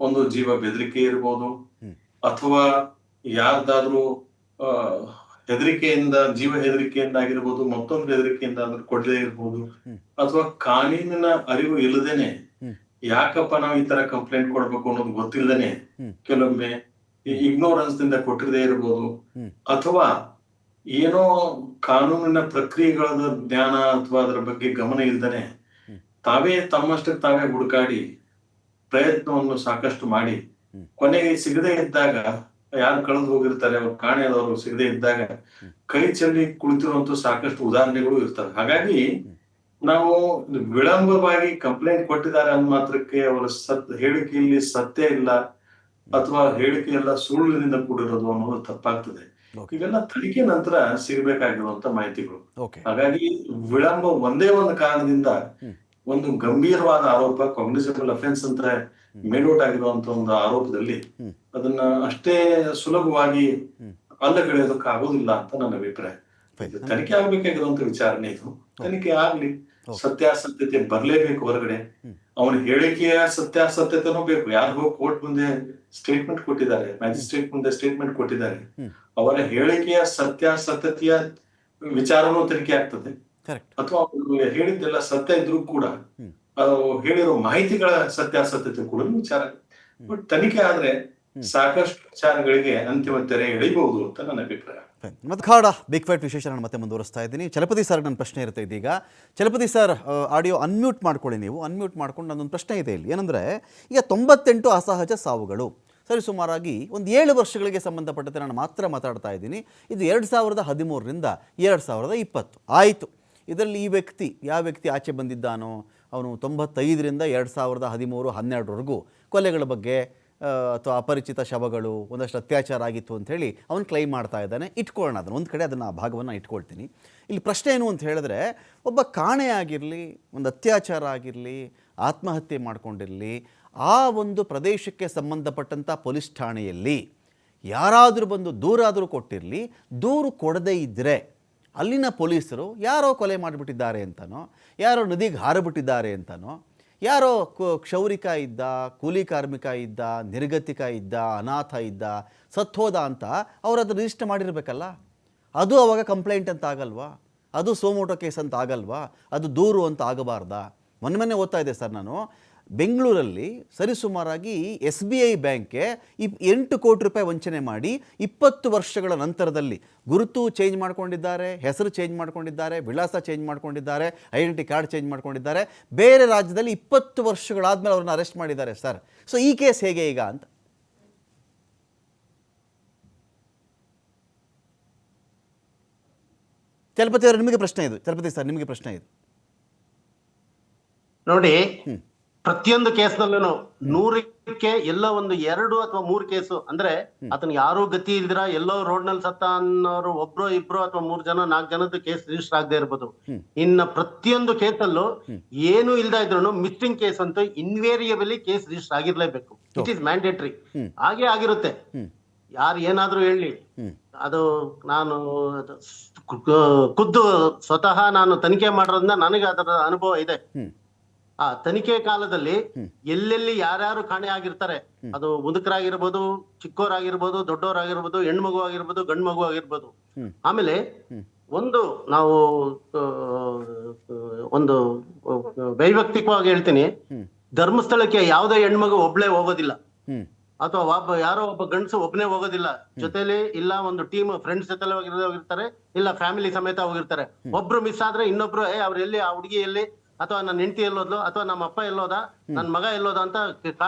ಒಂದು ಜೀವ ಬೆದರಿಕೆ ಇರ್ಬೋದು, ಅಥವಾ ಯಾರ್ದಾದ್ರೂ ಹೆದರಿಕೆಯಿಂದ, ಜೀವ ಹೆದರಿಕೆಯಿಂದ ಆಗಿರ್ಬೋದು, ಮತ್ತೊಂದು ಹೆದರಿಕೆಯಿಂದ ಆದ್ರೂ ಕೊಡದೇ ಇರ್ಬೋದು, ಅಥವಾ ಕಾನೂನಿನ ಅರಿವು ಇಲ್ಲದೇನೆ ಯಾಕಪ್ಪ ನಾವು ಈ ತರ ಕಂಪ್ಲೇಂಟ್ ಕೊಡ್ಬೇಕು ಅನ್ನೋದು ಗೊತ್ತಿಲ್ಲದೇನೆ ಕೆಲವೊಮ್ಮೆ ಇಗ್ನೋರೆನ್ಸ್ ದಿಂದ ಕೊಟ್ಟಿರದೇ ಇರ್ಬೋದು, ಅಥವಾ ಏನೋ ಕಾನೂನಿನ ಪ್ರಕ್ರಿಯೆಗಳ ಜ್ಞಾನ ಅಥವಾ ಅದರ ಬಗ್ಗೆ ಗಮನ ಇಲ್ದೇನೆ ತಾವೇ ತಮ್ಮಷ್ಟಕ್ಕೆ ತಾವೇ ಹುಡುಕಾಡಿ ಪ್ರಯತ್ನವನ್ನು ಸಾಕಷ್ಟು ಮಾಡಿ ಕೊನೆಗೆ ಸಿಗದೇ ಇದ್ದಾಗ, ಯಾರು ಕಳೆದು ಹೋಗಿರ್ತಾರೆ ಅವ್ರ ಕಾಣೆಯಾದವರು ಸಿಗದೇ ಇದ್ದಾಗ ಕೈ ಚೆಲ್ಲಿ ಕುಳಿತಿರುವಂತ ಸಾಕಷ್ಟು ಉದಾಹರಣೆಗಳು ಇರ್ತವೆ. ಹಾಗಾಗಿ ನಾವು ವಿಳಂಬವಾಗಿ ಕಂಪ್ಲೇಂಟ್ ಕೊಟ್ಟಿದ್ದಾರೆ ಅಂದ ಮಾತ್ರಕ್ಕೆ ಅವರ ಹೇಳಿಕೆಯಲ್ಲಿ ಸತ್ಯ ಇಲ್ಲ ಅಥವಾ ಹೇಳಿಕೆ ಎಲ್ಲ ಸುಳ್ಳಿನಿಂದ ಕೂಡಿರೋದು ಅನ್ನೋದು ತಪ್ಪಾಗ್ತದೆ. ಇವೆಲ್ಲ ತನಿಖೆ ನಂತರ ಸಿಗಬೇಕಾಗಿರುವಂತ ಮಾಹಿತಿಗಳು. ಹಾಗಾಗಿ ವಿಳಂಬ ಒಂದೇ ಒಂದು ಕಾರಣದಿಂದ ಒಂದು ಗಂಭೀರವಾದ ಆರೋಪ, ಕಾಗ್ನಿಸಬಲ್ ಅಫೆನ್ಸ್ ಅಂತ ಮೇಲ್ಔಟ್ ಆಗಿರುವಂತ ಒಂದು ಆರೋಪದಲ್ಲಿ ಅದನ್ನ ಅಷ್ಟೇ ಸುಲಭವಾಗಿ ಅಲ್ಲಗಳೆಯೋದಕ್ಕೆ ಆಗೋದಿಲ್ಲ ಅಂತ ನನ್ನ ಅಭಿಪ್ರಾಯ. ತನಿಖೆ ಆಗ್ಬೇಕಾಗಿರುವಂತ ವಿಚಾರಣೆ ಇದು. ತನಿಖೆ ಆಗ್ಲಿ, ಸತ್ಯಾಸತ್ಯತೆ ಬರ್ಲೇಬೇಕು ಹೊರಗಡೆ. ಅವನ ಹೇಳಿಕೆಯ ಸತ್ಯಾಸತ್ಯತೆನೂ ಬೇಕು. ಯಾರು ಹೋಗಿ ಕೋರ್ಟ್ ಮುಂದೆ ಸ್ಟೇಟ್ಮೆಂಟ್ ಕೊಟ್ಟಿದ್ದಾರೆ, ಮ್ಯಾಜಿಸ್ಟ್ರೇಟ್ ಮುಂದೆ ಸ್ಟೇಟ್ಮೆಂಟ್ ಕೊಟ್ಟಿದ್ದಾರೆ, ಅವರ ಹೇಳಿಕೆಯ ಸತ್ಯಾಸತ್ಯತೆಯ ವಿಚಾರನೂ ತನಿಖೆ ಆಗ್ತದೆ, ಕರೆಕ್ಟ್. ಅಥವಾ ಅವ್ರು ಹೇಳಿದ್ದೆಲ್ಲ ಸತ್ಯ ಇದ್ರೂ ಕೂಡ ಅದು ಹೇಳಿರೋ ಮಾಹಿತಿಗಳ ಸತ್ಯಾಸತ್ಯತೆ ಕೂಡ ವಿಚಾರ. ಬಟ್ ತನಿಖೆ ಆದ್ರೆ ಸಾಕಷ್ಟು ವಿಚಾರಗಳಿಗೆ ಅಂತಿಮ ತೆರೆ ಎಳಿಬಹುದು ಅಂತ ನನ್ನ ಅಭಿಪ್ರಾಯ. ಮತ್ತು ಖಾಡ ಬಿಗ್ ಫೈಟ್ ವಿಶೇಷ ನಾನು ಮತ್ತೆ ಮುಂದುವರಿಸ್ತಾ ಇದ್ದೀನಿ. ಚಲಪತಿ ಸರ್, ನನ್ನ ಪ್ರಶ್ನೆ ಇರುತ್ತೆ ಇದೀಗ. ಚಲಪತಿ ಸರ್, ಆಡಿಯೋ ಅನ್ಮ್ಯೂಟ್ ಮಾಡ್ಕೊಳ್ಳಿ ನೀವು. ಅನ್ಮ್ಯೂಟ್ ಮಾಡ್ಕೊಂಡು ನನ್ನೊಂದು ಪ್ರಶ್ನೆ ಇದೆ ಇಲ್ಲಿ. ಏನಂದರೆ, ಈಗ 98 ಅಸಹಜ ಸಾವುಗಳು ಸರಿ ಸುಮಾರಾಗಿ ಒಂದು 7 ವರ್ಷಗಳಿಗೆ ಸಂಬಂಧಪಟ್ಟಂತೆ ನಾನು ಮಾತ್ರ ಮಾತಾಡ್ತಾ ಇದ್ದೀನಿ. ಇದು 2013ರಿಂದ 2020 ಆಯಿತು. ಇದರಲ್ಲಿ ಯಾವ ವ್ಯಕ್ತಿ ಆಚೆ ಬಂದಿದ್ದಾನೋ ಅವನು 95ರಿಂದ 2013-12ವರೆಗೂ ಕೊಲೆಗಳ ಬಗ್ಗೆ ಅಥವಾ ಅಪರಿಚಿತ ಶವಗಳು, ಒಂದಷ್ಟು ಅತ್ಯಾಚಾರ ಆಗಿತ್ತು ಅಂಥೇಳಿ ಅವನು ಕ್ಲೈಮ್ ಮಾಡ್ತಾ ಇದ್ದಾನೆ. ಇಟ್ಕೊಳ್ಳೋಣ ಅದನ್ನು ಒಂದು ಕಡೆ, ಅದನ್ನು ಆ ಭಾಗವನ್ನು ಇಟ್ಕೊಳ್ತೀನಿ. ಇಲ್ಲಿ ಪ್ರಶ್ನೆ ಏನು ಅಂತ ಹೇಳಿದ್ರೆ, ಒಬ್ಬ ಕಾಣೆ ಆಗಿರಲಿ, ಒಂದು ಅತ್ಯಾಚಾರ ಆಗಿರಲಿ, ಆತ್ಮಹತ್ಯೆ ಮಾಡಿಕೊಂಡಿರಲಿ, ಆ ಒಂದು ಪ್ರದೇಶಕ್ಕೆ ಸಂಬಂಧಪಟ್ಟಂಥ ಪೊಲೀಸ್ ಠಾಣೆಯಲ್ಲಿ ಯಾರಾದರೂ ಬಂದು ದೂರಾದರೂ ಕೊಟ್ಟಿರಲಿ, ದೂರು ಕೊಡದೇ ಇದ್ದರೆ ಅಲ್ಲಿನ ಪೊಲೀಸರು ಯಾರೋ ಕೊಲೆ ಮಾಡಿಬಿಟ್ಟಿದ್ದಾರೆ ಅಂತನೋ, ಯಾರೋ ನದಿಗೆ ಹಾರಿಬಿಟ್ಟಿದ್ದಾರೆ ಅಂತನೋ, ಯಾರೋ ಕ್ಷೌರಿಕ ಇದ್ದ, ಕೂಲಿ ಕಾರ್ಮಿಕ ಇದ್ದ, ನಿರ್ಗತಿಕ ಇದ್ದ, ಅನಾಥ ಇದ್ದ, ಸತ್ತೋದ ಅಂತ ಅವರು ಅದು ರಿಜಿಸ್ಟರ್ ಮಾಡಿರಬೇಕಲ್ಲ. ಅದು ಅವಾಗ ಕಂಪ್ಲೇಂಟ್ ಅಂತ ಆಗಲ್ವಾ? ಅದು ಸೋಮೋಟೋ ಕೇಸ್ ಅಂತ ಆಗಲ್ವಾ? ಅದು ದೂರು ಅಂತ ಆಗಬಾರ್ದಾ? ಮೊನ್ನೆ ಓದ್ತಾ ಇದ್ದೆ ಸರ್ ನಾನು, ಬೆಂಗಳೂರಲ್ಲಿ ಸರಿಸುಮಾರಾಗಿ SBI ಬ್ಯಾಂಕ್ಗೆ 8 ಕೋಟಿ ರೂಪಾಯಿ ವಂಚನೆ ಮಾಡಿ 20 ವರ್ಷಗಳ ನಂತರದಲ್ಲಿ ಗುರುತು ಚೇಂಜ್ ಮಾಡ್ಕೊಂಡಿದ್ದಾರೆ, ಹೆಸರು ಚೇಂಜ್ ಮಾಡ್ಕೊಂಡಿದ್ದಾರೆ, ವಿಳಾಸ ಚೇಂಜ್ ಮಾಡ್ಕೊಂಡಿದ್ದಾರೆ, ಐಡೆಂಟಿ ಕಾರ್ಡ್ ಚೇಂಜ್ ಮಾಡ್ಕೊಂಡಿದ್ದಾರೆ. ಬೇರೆ ರಾಜ್ಯದಲ್ಲಿ 20 ವರ್ಷಗಳಾದ್ಮೇಲೆ ಅವ್ರನ್ನ ಅರೆಸ್ಟ್ ಮಾಡಿದ್ದಾರೆ ಸರ್. ಸೊ ಈ ಕೇಸ್ ಹೇಗೆ ಈಗ ಅಂತ. ಚಲಪತಿ ಅವರು, ನಿಮಗೆ ಪ್ರಶ್ನೆ ಇದು. ಚಲಪತಿ ಸರ್, ನಿಮಗೆ ಪ್ರಶ್ನೆ ಇದು. ನೋಡಿ, ಪ್ರತಿಯೊಂದು ಕೇಸ್ನಲ್ಲೂ 100ಕ್ಕೆ ಎಲ್ಲ ಒಂದು 2 ಅಥವಾ 3 ಕೇಸು ಅಂದ್ರೆ ಅದನ್ನ ಯಾರು ಗತಿ ಇಲ್ದಿರ ಎಲ್ಲೋ ರೋಡ್ ನಲ್ಲಿ ಸತ್ತ ಅನ್ನೋರು ಒಬ್ರು ಇಬ್ರು ಅಥವಾ 3 ಜನ 4 ಜನದ ಕೇಸ್ ರಿಜಿಸ್ಟರ್ ಆಗದೆ ಇರ್ಬೋದು. ಇನ್ನ ಪ್ರತಿಯೊಂದು ಕೇಸಲ್ಲೂ ಏನು ಇಲ್ದ ಇದ್ರು ಮಿಸ್ಸಿಂಗ್ ಕೇಸ್ ಅಂತೂ ಇನ್ವೇರಿಯಬಲಿ ಕೇಸ್ ರಿಜಿಸ್ಟರ್ ಆಗಿರ್ಲೇಬೇಕು. It is mandatory. ಹಾಗೆ ಆಗಿರುತ್ತೆ. ಯಾರು ಏನಾದ್ರೂ ಹೇಳಿ, ಅದು ನಾನು ಖುದ್ದು ಸ್ವತಃ ನಾನು ತನಿಖೆ ಮಾಡೋದ್ರಿಂದ ನನಗೆ ಅದರ ಅನುಭವ ಇದೆ. ಆ ತನಿಖೆ ಕಾಲದಲ್ಲಿ ಎಲ್ಲೆಲ್ಲಿ ಯಾರ್ಯಾರು ಕಾಣೆ ಆಗಿರ್ತಾರೆ, ಅದು ಮುದುಕರಾಗಿರ್ಬೋದು, ಚಿಕ್ಕೋರಾಗಿರ್ಬೋದು, ದೊಡ್ಡವರಾಗಿರ್ಬೋದು, ಹೆಣ್ಮಗು ಆಗಿರ್ಬೋದು, ಗಂಡು ಮಗು ಆಗಿರ್ಬೋದು. ಆಮೇಲೆ ನಾವು ಒಂದು ವೈಯಕ್ತಿಕವಾಗಿ ಹೇಳ್ತೀನಿ, ಧರ್ಮಸ್ಥಳಕ್ಕೆ ಯಾವುದೇ ಹೆಣ್ಮಗು ಒಬ್ಳೆ ಹೋಗೋದಿಲ್ಲ, ಅಥವಾ ಯಾರೋ ಒಬ್ಬ ಗಂಡಸು ಒಬ್ಬನೇ ಹೋಗೋದಿಲ್ಲ. ಜೊತೆಲಿ ಇಲ್ಲ ಒಂದು ಟೀಮ್ ಫ್ರೆಂಡ್ಸ್ ಜೊತೆ ಹೋಗಿರ್ತಾರೆ, ಇಲ್ಲ ಫ್ಯಾಮಿಲಿ ಸಮೇತ ಹೋಗಿರ್ತಾರೆ. ಒಬ್ರು ಮಿಸ್ ಆದ್ರೆ ಇನ್ನೊಬ್ರು ಅವ್ರು ಎಲ್ಲಿ, ಆ ಹುಡುಗಿ ಎಲ್ಲಿ, ಅಥವಾ ನನ್ನ ಹೆಂಡತಿ ಎಲ್ಲೋದ್ಲು, ಅಥವಾ ನಮ್ಮ ಅಪ್ಪ ಎಲ್ಲೋದ, ನನ್ನ ಮಗ ಎಲ್ಲೋದ ಅಂತ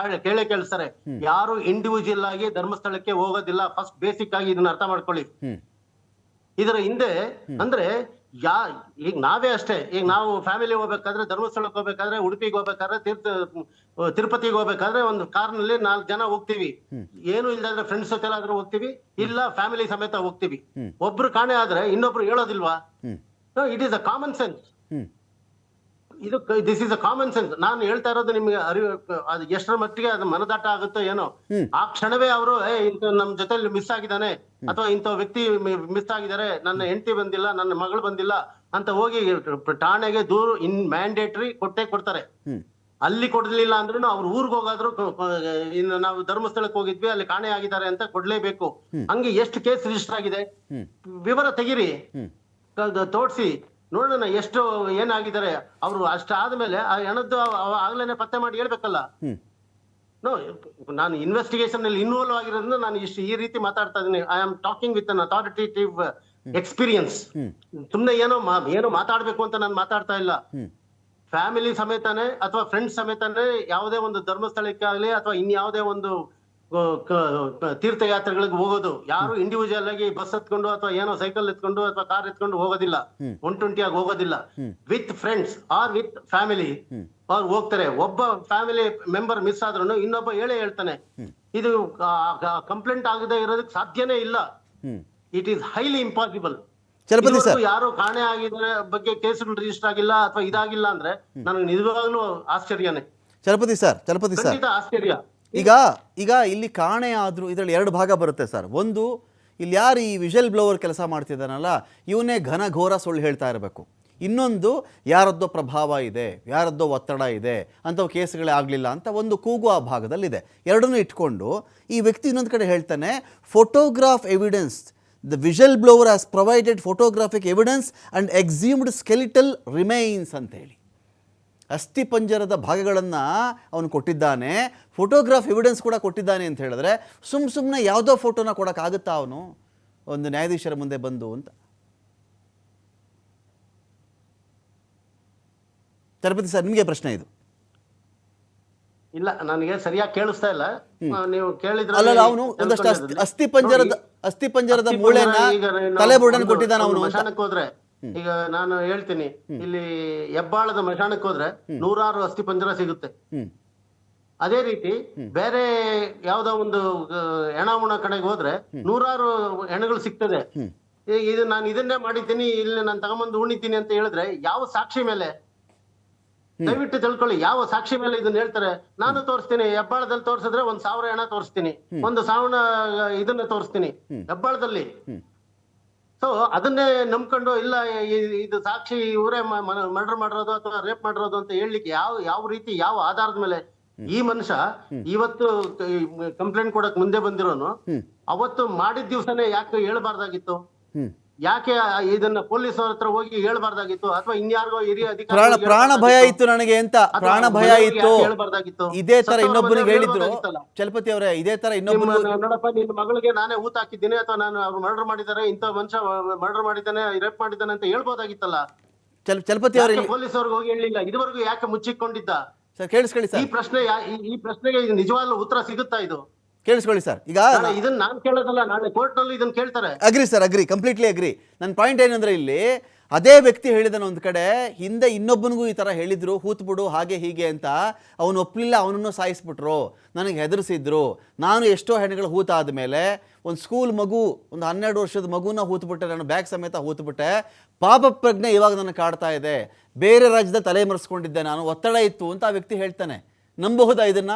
ಕೇಳಿಸ್ತಾರೆ. ಯಾರು ಇಂಡಿವಿಜುವಲ್ ಆಗಿ ಧರ್ಮಸ್ಥಳಕ್ಕೆ ಹೋಗೋದಿಲ್ಲ. ಫಸ್ಟ್ ಬೇಸಿಕ್ ಆಗಿ ಇದನ್ನ ಅರ್ಥ ಮಾಡ್ಕೊಳ್ಳಿ. ಇದರ ಹಿಂದೆ ಅಂದ್ರೆ ಈಗ ನಾವೇ ಅಷ್ಟೇ, ಈಗ ನಾವು ಫ್ಯಾಮಿಲಿ ಹೋಗ್ಬೇಕಾದ್ರೆ, ಧರ್ಮಸ್ಥಳಕ್ಕೆ ಹೋಗ್ಬೇಕಾದ್ರೆ, ಉಡುಪಿಗೆ ಹೋಗ್ಬೇಕಾದ್ರೆ, ತಿರುಪತಿಗೆ ಹೋಗ್ಬೇಕಾದ್ರೆ ಒಂದು ಕಾರ್ನಲ್ಲಿ 4 ಜನ ಹೋಗ್ತೀವಿ. ಏನು ಇಲ್ದಾದ್ರೆ ಫ್ರೆಂಡ್ಸ್ ಜೊತೆ ಆದ್ರೂ ಹೋಗ್ತೀವಿ, ಇಲ್ಲ ಫ್ಯಾಮಿಲಿ ಸಮೇತ ಹೋಗ್ತೀವಿ. ಒಬ್ರು ಕಾಣೆ ಆದ್ರೆ ಇನ್ನೊಬ್ರು ಹೇಳೋದಿಲ್ವಾ? It is a common sense. This is a common sense. ನಾನು ಹೇಳ್ತಾ ಇರೋದು ನಿಮ್ಗೆ ಅರಿವು, ಅದು ಎಷ್ಟರ ಮಟ್ಟಿಗೆ ಅದು ಮನದಾಟ ಆಗುತ್ತೋ ಏನೋ. ಆ ಕ್ಷಣವೇ ಅವರು ಇಂಥ ನಮ್ ಜೊತೆಲಿ ಮಿಸ್ ಆಗಿದ್ದಾನೆ, ಅಥವಾ ಇಂಥ ವ್ಯಕ್ತಿ ಮಿಸ್ ಆಗಿದ್ದಾರೆ, ನನ್ನ ಹೆಂಡತಿ ಬಂದಿಲ್ಲ, ನನ್ನ ಮಗಳು ಬಂದಿಲ್ಲ ಅಂತ ಹೋಗಿ ಠಾಣೆಗೆ ದೂರು ಮ್ಯಾಂಡೇಟರಿ ಕೊಡ್ತಾರೆ. ಅಲ್ಲಿ ಕೊಡ್ಲಿಲ್ಲ ಅಂದ್ರೂ ಅವ್ರ ಊರ್ಗ್ ಹೋಗಾದ್ರು, ಇನ್ನು ನಾವು ಧರ್ಮಸ್ಥಳಕ್ಕೆ ಹೋಗಿದ್ವಿ, ಅಲ್ಲಿ ಕಾಣೆ ಆಗಿದ್ದಾರೆ ಅಂತ ಕೊಡ್ಲೇಬೇಕು. ಹಂಗೆ ಎಷ್ಟು ಕೇಸ್ ರಿಜಿಸ್ಟರ್ ಆಗಿದೆ ವಿವರ ತೆಗಿರಿ, ತೋರ್ಸಿ ನೋಡೋಣ ಎಷ್ಟು ಏನಾಗಿದ್ದಾರೆ. ಅವರು ಅಷ್ಟಾದ್ಮೇಲೆ ಆ ಹೆಣದ್ದು ಆಗ್ಲೇನೆ ಪತ್ತೆ ಮಾಡಿ ಹೇಳ್ಬೇಕಲ್ಲ. ನಾನು ಇನ್ವೆಸ್ಟಿಗೇಷನ್ ಅಲ್ಲಿ ಇನ್ವಾಲ್ವ್ ಆಗಿರೋದ್ರಿಂದ ನಾನು ಈ ರೀತಿ ಮಾತಾಡ್ತಾ ಇದ್ದೀನಿ. I am talking with an authoritative experience. ಸುಮ್ನೆ ಏನೋ ಮಾತಾಡ್ಬೇಕು ಅಂತ ನಾನು ಮಾತಾಡ್ತಾ ಇಲ್ಲ. ಫ್ಯಾಮಿಲಿ ಸಮೇತನೇ ಅಥವಾ ಫ್ರೆಂಡ್ಸ್ ಸಮೇತನೇ ಯಾವುದೇ ಒಂದು ಧರ್ಮಸ್ಥಳಕ್ಕೆ ಆಗ್ಲಿ ಅಥವಾ ಇನ್ಯಾವುದೇ ಒಂದು ತೀರ್ಥಯಾತ್ರೆಗಳಿಗೆ ಹೋಗೋದು, ಯಾರು ಇಂಡಿವಿಜುವಲ್ ಆಗಿ ಬಸ್ ಎತ್ಕೊಂಡು ಅಥವಾ ಏನೋ ಸೈಕಲ್ ಎತ್ಕೊಂಡು ಅಥವಾ ಕಾರ್ ಎತ್ಕೊಂಡು ಹೋಗೋದಿಲ್ಲ, 120 ಆಗಿ ಹೋಗೋದಿಲ್ಲ. With friends or with family ಅವ್ರು ಹೋಗ್ತಾರೆ. ಒಬ್ಬ ಫ್ಯಾಮಿಲಿ ಮೆಂಬರ್ ಮಿಸ್ ಆದ್ರೂ ಇನ್ನೊಬ್ಬ ಹೇಳ್ತಾನೆ. ಇದು ಕಂಪ್ಲೇಂಟ್ ಆಗದೆ ಇರೋದಕ್ಕೆ ಸಾಧ್ಯನೇ ಇಲ್ಲ. It is highly impossible. ಯಾರು ಕಾಣೆ ಆಗಿದ್ರೆ ಬಗ್ಗೆ ಕೇಸುಗಳು ರಿಜಿಸ್ಟರ್ ಆಗಿಲ್ಲ ಅಥವಾ ಇದಾಗಿಲ್ಲ ಅಂದ್ರೆ ನನಗೆ ನಿಜವಾಗ್ಲೂ ಆಶ್ಚರ್ಯನೇ. ಚಲಪತಿ ಸರ್, ಆಶ್ಚರ್ಯ. ಈಗ ಇಲ್ಲಿ ಕಾಣೆ ಆದ್ರೂ ಇದರಲ್ಲಿ 2 ಭಾಗ ಬರುತ್ತೆ ಸರ್. ಒಂದು, ಇಲ್ಲಿ ಯಾರು ಈ ವಿಷಲ್ ಬ್ಲೋವರ್ ಕೆಲಸ ಮಾಡ್ತಿದ್ದಾನಲ್ಲ, ಇವನೇ ಘನಘೋರ ಸುಳ್ಳು ಹೇಳ್ತಾ ಇರಬೇಕು. ಇನ್ನೊಂದು, ಯಾರದ್ದೋ ಪ್ರಭಾವ ಇದೆ, ಯಾರದ್ದೋ ಒತ್ತಡ ಇದೆ, ಅಂಥವು ಕೇಸ್ಗಳೇ ಆಗಲಿಲ್ಲ ಅಂತ ಒಂದು ಕೂಗು ಆ ಭಾಗದಲ್ಲಿದೆ. ಎರಡನ್ನೂ ಇಟ್ಕೊಂಡು ಈ ವ್ಯಕ್ತಿ ಇನ್ನೊಂದು ಕಡೆ ಹೇಳ್ತಾನೆ, photograph evidence the whistle blower has provided photographic evidence and exhumed skeletal remains ಅಂತೇಳಿ. ಅಸ್ಥಿ ಪಂಜರದ ಭಾಗಗಳನ್ನು ಅವನು ಕೊಟ್ಟಿದ್ದಾನೆ, ಫೋಟೋಗ್ರಾಫ್ ಎವಿಡೆನ್ಸ್ ಕೂಡ ಕೊಟ್ಟಿದ್ದಾನೆ ಅಂತ ಹೇಳಿದ್ರೆ ಸುಮ್ಮನೆ ಯಾವುದೋ ಫೋಟೋನ ಕೊಡೋಕ್ಕಾಗುತ್ತಾ ಅವನು ಒಂದು ನ್ಯಾಯಾಧೀಶರ ಮುಂದೆ ಬಂದು ಅಂತ. ಚಲಪತಿ ಸರ್, ನಿಮಗೆ ಪ್ರಶ್ನೆ ಇದು? ಇಲ್ಲ, ನನಗೆ ಸರಿಯಾಗಿ ಕೇಳಿಸ್ತಾ ಇಲ್ಲ. ನೀವು ಕೇಳಿದ್ರೆ ಅಲ್ಲ, ಅವನು ಒಂದಷ್ಟು ಅಸ್ಥಿ ಪಂಜರದ ಮೂಳೆನ ತಲೆಬುರುಡನ್ನು ಕೊಟ್ಟಿದ್ದಾನೆ ಅವನು. ಮಶಾನಕ್ಕೆ ಹೋದ್ರೆ, ಈಗ ನಾನು ಹೇಳ್ತೀನಿ, ಇಲ್ಲಿ ಹೆಬ್ಬಾಳದ ಮಶಾನಕ್ಕೆ ಹೋದ್ರೆ 100 ಅಸ್ಥಿ ಪಂಜರ ಸಿಗುತ್ತೆ. ಅದೇ ರೀತಿ ಬೇರೆ ಯಾವ್ದೋ ಒಂದು ಹೆಣ ಕಡೆಗೆ ಹೋದ್ರೆ 100 ಹೆಣಗಳು ಸಿಗ್ತದೆ. ಇದು ನಾನು ಇದನ್ನೇ ಮಾಡಿದ್ದೀನಿ, ಇಲ್ಲಿ ನಾನು ತಗೊಂಬಂದು ಉಣಿತೀನಿ ಅಂತ ಹೇಳಿದ್ರೆ ಯಾವ ಸಾಕ್ಷಿ ಮೇಲೆ? ದಯವಿಟ್ಟು ತಿಳ್ಕೊಳ್ಳಿ, ಯಾವ ಸಾಕ್ಷಿ ಮೇಲೆ ಇದನ್ನ ಹೇಳ್ತಾರೆ? ನಾನು ತೋರಿಸ್ತೀನಿ, ಹೆಬ್ಬಾಳದಲ್ಲಿ ತೋರಿಸಿದ್ರೆ 1000 ಹೆಣ ತೋರಿಸ್ತೀನಿ, 1000 ಇದನ್ನ ತೋರಿಸ್ತೀನಿ ಹೆಬ್ಬಾಳದಲ್ಲಿ. ಸೊ ಅದನ್ನೇ ನಂಬ್ಕೊಂಡು ಇಲ್ಲ ಇದು ಸಾಕ್ಷಿ ಇವರೇ ಮರ್ಡರ್ ಮಾಡಿರೋದು ಅಥವಾ ರೇಪ್ ಮಾಡಿರೋದು ಅಂತ ಹೇಳಲಿಕ್ಕೆ ಯಾವ ರೀತಿ, ಯಾವ ಆಧಾರದ ಮೇಲೆ? ಈ ಮನುಷ್ಯ ಇವತ್ತು ಕಂಪ್ಲೇಂಟ್ ಕೊಡಕ್ ಮುಂದೆ ಬಂದಿರೋನು ಅವತ್ತು ಮಾಡಿದ ದಿವಸನೇ ಯಾಕೆ ಹೇಳ್ಬಾರ್ದಾಗಿತ್ತು? ಯಾಕೆ ಇದನ್ನ ಪೊಲೀಸ್ ಅವ್ರ ಹತ್ರ ಹೋಗಿ ಹೇಳ್ಬಾರ್ದಾಗಿತ್ತು? ಅಥವಾ ಇನ್ಯಾರಿಗೋ ಹಿರಿಯ ಅಧಿಕಾರಿ ಪ್ರಾಣ ಭಯ ಇತ್ತು ನನಗೆ ಅಂತ, ಪ್ರಾಣ ಭಯ ಇತ್ತು, ಹೇಳ್ಬಾರ್ದಾಗಿತ್ತು? ಇದೇ ತರ ಇನ್ನೊಬ್ಬನಿಗೆ ಹೇಳಿದ್ರು ಚಲಪತಿ ಅವರೇ, ಇದೇ ತರ ಇನ್ನೊಬ್ಬರು, ನೋಡಪ್ಪ ನಿನ್ನ ಮಗಳಿಗೆ ನಾನೇ ಊತ ಹಾಕಿದ್ದೀನಿ ಅಥವಾ ನಾನು ಅವ್ರು ಮರ್ಡರ್ ಮಾಡಿದ್ದಾರೆ, ಇಂಥ ಮನುಷ್ಯ ಮರ್ಡರ್ ಮಾಡಿದ್ದಾನೆ, ರೇಪ್ ಮಾಡಿದ್ದಾನೆ ಅಂತ ಹೇಳ್ಬೋದಾಗಿತ್ತಲ್ಲ. ಚಲಪತಿ ಅವರೇ, ಪೊಲೀಸ್ ಅವ್ರಿಗೆ ಹೋಗಿ ಹೇಳಿಲ್ಲ, ಇದುವರೆಗೂ ಯಾಕೆ ಮುಚ್ಚಿಕೊಂಡಿದ್ದ? ಸರ್ ಕೇಳಿಸ್ಕೊಳ್ಳಿ ಸರ್, ಈ ಪ್ರಶ್ನೆಗೆ ನಿಜವಾಗ್ಲೂ ಉತ್ತರ ಸಿಗುತ್ತಾ? ಇದು ಕೇಳಿಸ್ಕೊಳ್ಳಿ ಸರ್. ಈಗ ಇದನ್ನ ನಾನು ಕೇಳೋದಲ್ಲ, ನಾಳೆ ಕೋರ್ಟ್ ನಲ್ಲಿ ಇದನ್ನ ಕೇಳ್ತಾರೆ. Agri sir, agri, completely agri. ನನ್ನ ಪಾಯಿಂಟ್ ಏನಂದ್ರೆ, ಇಲ್ಲಿ ಅದೇ ವ್ಯಕ್ತಿ ಹೇಳಿದನು ಒಂದು ಕಡೆ, ಹಿಂದೆ ಇನ್ನೊಬ್ಬನಿಗೂ ಈ ಥರ ಹೇಳಿದ್ರು, ಹೂತ್ಬಿಡು ಹಾಗೆ ಹೀಗೆ ಅಂತ, ಅವನು ಒಪ್ಪಲಿಲ್ಲ, ಅವನನ್ನು ಸಾಯಿಸ್ಬಿಟ್ರು, ನನಗೆ ಹೆದರಿಸಿದ್ರು, ನಾನು ಎಷ್ಟೋ ಹೆಣ್ಣುಗಳು ಹೂತಾದ ಮೇಲೆ ಒಂದು ಸ್ಕೂಲ್ ಮಗು, ಒಂದು 12 ವರ್ಷದ ಮಗುನ ಹೂತ್ಬಿಟ್ಟೆ, ನಾನು ಬ್ಯಾಗ್ ಸಮೇತ ಹೂತ್ಬಿಟ್ಟೆ, ಪಾಪ ಪ್ರಜ್ಞೆ ಇವಾಗ ನನಗೆ ಕಾಡ್ತಾ ಇದೆ, ಬೇರೆ ರಾಜ್ಯದ ತಲೆ ಮರೆಸ್ಕೊಂಡಿದ್ದೆ ನಾನು, ಒತ್ತಡ ಇತ್ತು ಅಂತ ಆ ವ್ಯಕ್ತಿ ಹೇಳ್ತಾನೆ. ನಂಬಬಹುದಾ ಇದನ್ನ?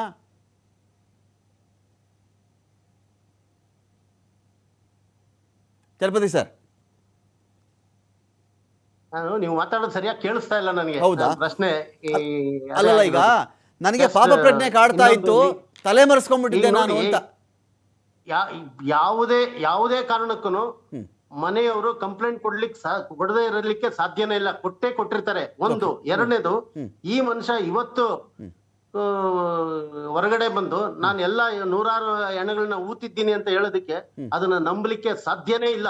ಚಲಪತಿ ಸರ್, ನೀವು ಮಾತಾಡೋದು ಸರಿಯಾಗಿ ಕೇಳಿಸ್ತಾ ಇಲ್ಲ ನನಗೆ. ಹೌದಾ? ಪ್ರಶ್ನೆ ಅಲ್ಲಲ್ಲ, ಈಗ ನನಗೆ ಪಾಪ ಪ್ರಜ್ಞೆ ಕಾಡ್ತಾ ಇತ್ತು, ತಲೆ ಮರೆಸ್ಕೊಂಡ್ಬಿಟ್ಟಿದ್ದೆ ನಾನು ಅಂತ. ಯಾವುದೇ ಕಾರಣಕ್ಕೂ ಮನೆಯವರು ಕಂಪ್ಲೇಂಟ್ ಕೊಡದೇ ಇರಲಿಕ್ಕೆ ಸಾಧ್ಯನೇ ಇಲ್ಲ. ಕೊಟ್ಟಿರ್ತಾರೆ. ಒಂದು. ಎರಡನೇದು, ಈ ಮನುಷ್ಯ ಇವತ್ತು ಹೊರಗಡೆ ಬಂದು ನಾನು ಎಲ್ಲ 100 ಹೆಣಗಳನ್ನ ಊತಿದ್ದೀನಿ ಅಂತ ಹೇಳೋದಕ್ಕೆ ಅದನ್ನ ನಂಬಲಿಕ್ಕೆ ಸಾಧ್ಯನೇ ಇಲ್ಲ.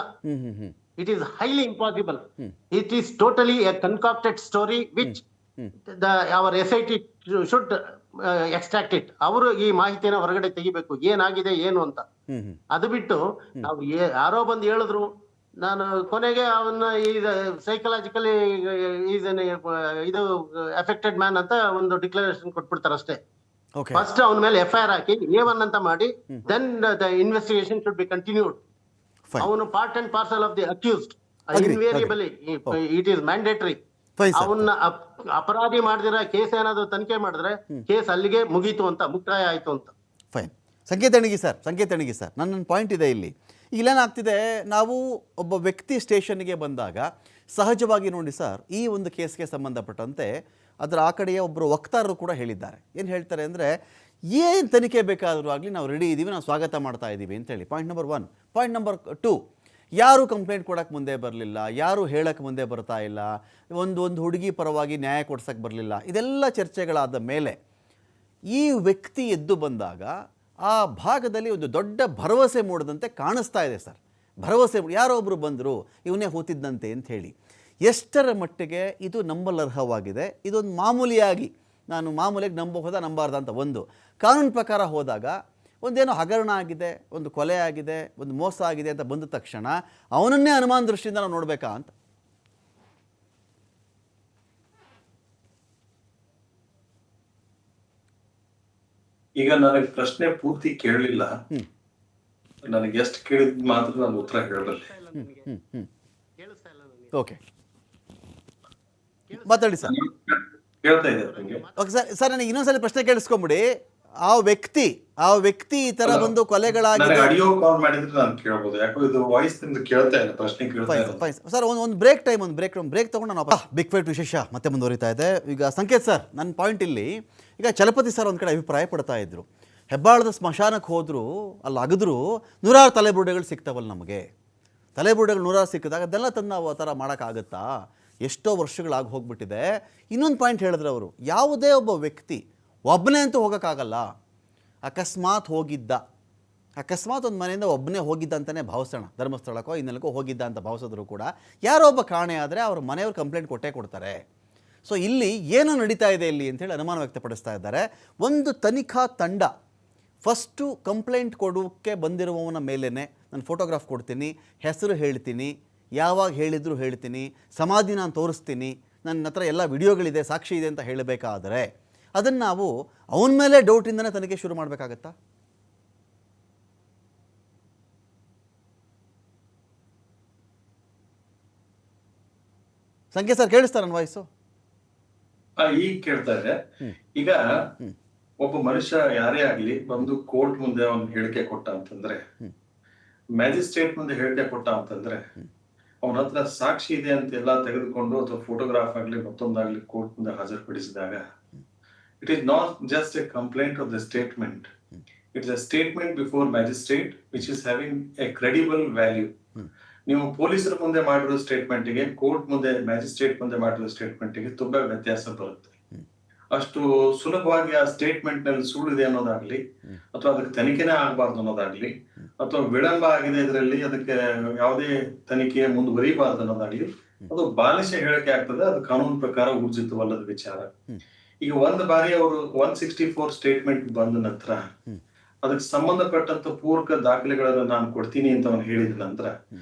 It is highly impossible. It is totally a concocted story which our SIT should extract it. ಅವರು ಈ ಮಾಹಿತಿನ ಹೊರಗಡೆ ತೆಗಿಬೇಕು, ಏನಾಗಿದೆ ಏನು ಅಂತ. ಅದು ಬಿಟ್ಟು ನಾವು ಯಾರೋ ಬಂದು ಹೇಳಿದ್ರು, ನಾನು ಕೊನೆಗೆ ಅವನ್ನ ಸೈಕಲಾಜಿಕಲಿ ಇದು ಎಫೆಕ್ಟೆಡ್ ಮ್ಯಾನ್ ಅಂತ ಒಂದು ಡಿಕ್ಲರೇಷನ್ ಕೊಟ್ಬಿಡ್ತಾರೆ ಅಷ್ಟೇ. ಫಸ್ಟ್ ಅವನ ಮೇಲೆ FIR ಹಾಕಿ A1 ಅಂತ ಮಾಡಿ, then the investigation should be continued. ಅವನು part and parcel of the accused, invariably it is mandatory. ಅವನ್ನ ಅಪರಾಧಿ ಮಾಡಿದಿರ ಕೇಸ್ ಏನಾದ್ರು ತನಿಖೆ ಮಾಡಿದ್ರೆ ಕೇಸ್ ಅಲ್ಲಿಗೆ ಮುಗೀತು ಅಂತ, ಮುಕ್ತಾಯ ಆಯ್ತು ಅಂತ. ಫೈನ್. ಸಂಕೇತ ಅಣಿಗಿ ಸರ್, ನನ್ನ ಪಾಯಿಂಟ್ ಇದೆ ಇಲ್ಲಿ. ಇಲ್ಲೇನಾಗ್ತಿದೆ, ನಾವು ಒಬ್ಬ ವ್ಯಕ್ತಿ ಸ್ಟೇಷನ್ಗೆ ಬಂದಾಗ ಸಹಜವಾಗಿ ನೋಡಿ ಸರ್, ಈ ಒಂದು ಕೇಸ್ಗೆ ಸಂಬಂಧಪಟ್ಟಂತೆ ಅದರ ಆ ಕಡೆಯ ಒಬ್ಬರು ವಕ್ತಾರರು ಕೂಡ ಹೇಳಿದ್ದಾರೆ. ಏನು ಹೇಳ್ತಾರೆ ಅಂದರೆ, ಏನು ತನಿಖೆ ಬೇಕಾದರೂ ಆಗಲಿ ನಾವು ರೆಡಿ ಇದ್ದೀವಿ, ನಾವು ಸ್ವಾಗತ ಮಾಡ್ತಾ ಇದ್ದೀವಿ ಅಂತೇಳಿ. Point number 1. ಪಾಯಿಂಟ್ ನಂಬರ್ 2, ಯಾರು ಕಂಪ್ಲೇಂಟ್ ಕೊಡೋಕ್ಕೆ ಮುಂದೆ ಬರಲಿಲ್ಲ, ಯಾರು ಹೇಳೋಕ್ಕೆ ಮುಂದೆ ಬರ್ತಾ ಇಲ್ಲ, ಒಂದು ಹುಡುಗಿ ಪರವಾಗಿ ನ್ಯಾಯ ಕೊಡ್ಸೋಕ್ಕೆ ಬರಲಿಲ್ಲ. ಇದೆಲ್ಲ ಚರ್ಚೆಗಳಾದ ಮೇಲೆ ಈ ವ್ಯಕ್ತಿ ಎದ್ದು ಬಂದಾಗ ಆ ಭಾಗದಲ್ಲಿ ಒಂದು ದೊಡ್ಡ ಭರವಸೆ ಮೂಡದಂತೆ ಕಾಣಿಸ್ತಾ ಇದೆ ಸರ್. ಭರವಸೆ, ಯಾರೋ ಒಬ್ಬರು ಬಂದರು ಇವನೇ ಹೂತಿದ್ದಂತೆ ಅಂತ ಹೇಳಿ. ಎಷ್ಟರ ಮಟ್ಟಿಗೆ ಇದು ನಂಬಲರ್ಹವಾಗಿದೆ? ಇದೊಂದು ಮಾಮೂಲಿಯಾಗಿ ಮಾಮೂಲಿಯಾಗಿ ನಂಬಬಹುದಾ ನಂಬಾರ್ದ ಅಂತ. ಒಂದು ಕಾನೂನು ಪ್ರಕಾರ ಹೋದಾಗ ಒಂದೇನೋ ಹಗರಣ ಆಗಿದೆ, ಒಂದು ಕೊಲೆ ಆಗಿದೆ, ಒಂದು ಮೋಸ ಆಗಿದೆ ಅಂತ ಬಂದ ತಕ್ಷಣ ಅವನನ್ನೇ ಅನುಮಾನ ದೃಷ್ಟಿಯಿಂದ ನಾವು ನೋಡಬೇಕಾ ಅಂತ. ಈಗ ನನಗೆ ಪ್ರಶ್ನೆ ಪೂರ್ತಿ ಕೇಳಲಿಲ್ಲ, ನನಗೆ ಎಷ್ಟು ಕೇಳಿದ್ ಮಾತ್ರ ನಾನು ಉತ್ತರ ಹೇಳಬಲ್ಲೆ. ಓಕೆ, ಮಾತಾಡಿ ಸರ್. ಕೇಳ್ತಾ ಇದೆ ನಿಮಗೆ? ಓಕೆ ಸರ್, ನನಗೆ ಇನ್ನೊಂದ್ಸಲ ಪ್ರಶ್ನೆ ಕೇಳಿಸ್ಕೊಂಬಿಡಿ. ಆ ವ್ಯಕ್ತಿ ಈ ತರ ಬಂದು ಕೊಲೆಗಳಾಗಿದೆ, ಆಡಿಯೋ ಕಾಲ್ ಮಾಡಿದ್ರೆ ನಾನು ಕೇಳಬಹುದು, ಯಾಕೋ ಇದು ವಾಯ್ಸ್ ನಿಂದ ಕೇಳ್ತಾ ಇಲ್ಲ, ಪ್ರಶ್ನೆ ಕೇಳ್ತಾ ಇಲ್ಲ. ಸರ್, ಒಂದು ಬ್ರೇಕ್ ತಗೊಂಡು ನಾನು ಬಿಗ್ ಫೈಟ್ ವಿಶೇಷ ಮತ್ತೆ ಮುಂದುವರಿತಾ ಇದೆ. ಈಗ ಸಂಕೇತ್ ಸರ್, ನನ್ನ ಪಾಯಿಂಟ್ ಇಲ್ಲಿ, ಈಗ ಚಲಪತಿ ಸರ್ ಒಂದು ಕಡೆ ಅಭಿಪ್ರಾಯ ಪಡ್ತಾ ಇದ್ರು, ಹೆಬ್ಬಾಳದ ಸ್ಮಶಾನಕ್ಕೆ ಹೋದ್ರು, ಅಲ್ಲಿ ಅಗದ್ರು 100 ತಲೆಬುರುಡೆಗಳು ಸಿಗ್ತಾವಲ್ಲ ನಮಗೆ. ತಲೆಬುರುಡೆಗಳು 100 ಸಿಕ್ಕಿದಾಗ ಅದೆಲ್ಲ ತಂದು ನಾವು ಆ ಥರ ಮಾಡೋಕ್ಕಾಗತ್ತಾ? ಎಷ್ಟೋ ವರ್ಷಗಳಾಗಿ ಹೋಗ್ಬಿಟ್ಟಿದೆ. ಇನ್ನೊಂದು ಪಾಯಿಂಟ್ ಹೇಳಿದ್ರೆ ಅವರು, ಯಾವುದೇ ಒಬ್ಬ ವ್ಯಕ್ತಿ ಒಬ್ಬನೇ ಅಂತೂ ಹೋಗೋಕ್ಕಾಗಲ್ಲ. ಅಕಸ್ಮಾತ್ ಒಂದು ಮನೆಯಿಂದ ಒಬ್ಬನೇ ಹೋಗಿದ್ದ ಅಂತಲೇ ಭಾವಿಸೋಣ, ಧರ್ಮಸ್ಥಳಕ್ಕೋ ಇನ್ನೆಲ್ಲಕ್ಕೋ ಹೋಗಿದ್ದ ಅಂತ ಭಾವಿಸಿದ್ರು ಕೂಡ ಯಾರೋ ಒಬ್ಬ ಕಾಣೆ ಆದರೆ ಅವ್ರ ಮನೆಯವ್ರು ಕಂಪ್ಲೇಂಟ್ ಕೊಟ್ಟೇ ಕೊಡ್ತಾರೆ. ಸೊ ಇಲ್ಲಿ ಏನು ನಡೀತಾ ಇದೆ ಇಲ್ಲಿ ಅಂತೇಳಿ ಅನುಮಾನ ವ್ಯಕ್ತಪಡಿಸ್ತಾ ಇದ್ದಾರೆ. ಒಂದು ತನಿಖಾ ತಂಡ ಫಸ್ಟು ಕಂಪ್ಲೇಂಟ್ ಕೊಡೋಕ್ಕೆ ಬಂದಿರುವವನ ಮೇಲೇ ನಾನು ಫೋಟೋಗ್ರಾಫ್ ಕೊಡ್ತೀನಿ, ಹೆಸರು ಹೇಳ್ತೀನಿ, ಯಾವಾಗ ಹೇಳಿದ್ರು ಹೇಳ್ತೀನಿ, ಸಮಾಧಿ ನಾನು ತೋರಿಸ್ತೀನಿ, ನನ್ನ ಹತ್ರ ಎಲ್ಲ ವಿಡಿಯೋಗಳಿದೆ, ಸಾಕ್ಷಿ ಇದೆ ಅಂತ ಹೇಳಬೇಕಾದರೆ ಅದನ್ನು ನಾವು ಅವನ ಮೇಲೆ ಡೌಟಿಂದನೇ ತನಿಖೆ ಶುರು ಮಾಡಬೇಕಾಗತ್ತಾ? ಸಂಖ್ಯೆ ಸರ್ ಕೇಳಿಸ್ತಾ ನನ್ನ ವಾಯ್ಸು? ಈಗ ಕೇಳ್ತಾ ಇದೆ. ಈಗ ಒಬ್ಬ ಮನುಷ್ಯ ಯಾರೇ ಆಗ್ಲಿ ಬಂದು ಕೋರ್ಟ್ ಮುಂದೆ ಅವ್ನು ಹೇಳಿಕೆ ಕೊಟ್ಟ ಅಂತಂದ್ರೆ, ಮ್ಯಾಜಿಸ್ಟ್ರೇಟ್ ಮುಂದೆ ಹೇಳಿಕೆ ಕೊಟ್ಟ ಅಂತಂದ್ರೆ, ಅವನ ಹತ್ರ ಸಾಕ್ಷಿ ಇದೆ ಅಂತ ಎಲ್ಲ ತೆಗೆದುಕೊಂಡು ಅಥವಾ ಫೋಟೋಗ್ರಾಫ್ ಆಗ್ಲಿ ಮತ್ತೊಂದಾಗ್ಲಿ ಕೋರ್ಟ್ ಮುಂದೆ ಹಾಜರುಪಡಿಸಿದಾಗ, it is not just a complaint of the statement, it is a statement before magistrate which is having a credible value. ನೀವು ಪೊಲೀಸರ ಮುಂದೆ ಮಾಡಿರೋ ಸ್ಟೇಟ್ಮೆಂಟ್ಗೆ, ಕೋರ್ಟ್ ಮುಂದೆ ಮ್ಯಾಜಿಸ್ಟ್ರೇಟ್ ಮುಂದೆ ಮಾಡಿರೋ ಸ್ಟೇಟ್ಮೆಂಟ್ಗೆ ತುಂಬಾ ವ್ಯತ್ಯಾಸ ಬರುತ್ತೆ. ಅಷ್ಟು ಸುಲಭವಾಗಿ ಆ ಸ್ಟೇಟ್ಮೆಂಟ್ ನಲ್ಲಿ ಸುಳ್ಳಿದೆ ಅನ್ನೋದಾಗ್ಲಿ, ಅಥವಾ ಅದಕ್ಕೆ ತನಿಖೆನೇ ಆಗಬಾರ್ದು ಅನ್ನೋದಾಗ್ಲಿ, ಅಥವಾ ವಿಳಂಬ ಆಗಿದೆ ಇದರಲ್ಲಿ ಅದಕ್ಕೆ ಯಾವುದೇ ತನಿಖೆ ಮುಂದುವರಿಬಾರ್ದು ಅನ್ನೋದಾಗ್ಲಿ, ಅದು ಬಾಲಿಶ ಹೇಳಿಕೆ ಆಗ್ತದೆ. ಅದು ಕಾನೂನು ಪ್ರಕಾರ ಊರ್ಜಿತವಲ್ಲದ ವಿಚಾರ. ಈಗ ಒಂದು ಬಾರಿ ಅವರು 164 ಸ್ಟೇಟ್ಮೆಂಟ್ ಬಂದ ನಂತರ ಅದಕ್ಕೆ ಸಂಬಂಧಪಟ್ಟಂತ ಪೂರಕ ದಾಖಲೆಗಳನ್ನು ನಾನು ಕೊಡ್ತೀನಿ ಅಂತ ಅವನು ಹೇಳಿದ ನಂತರ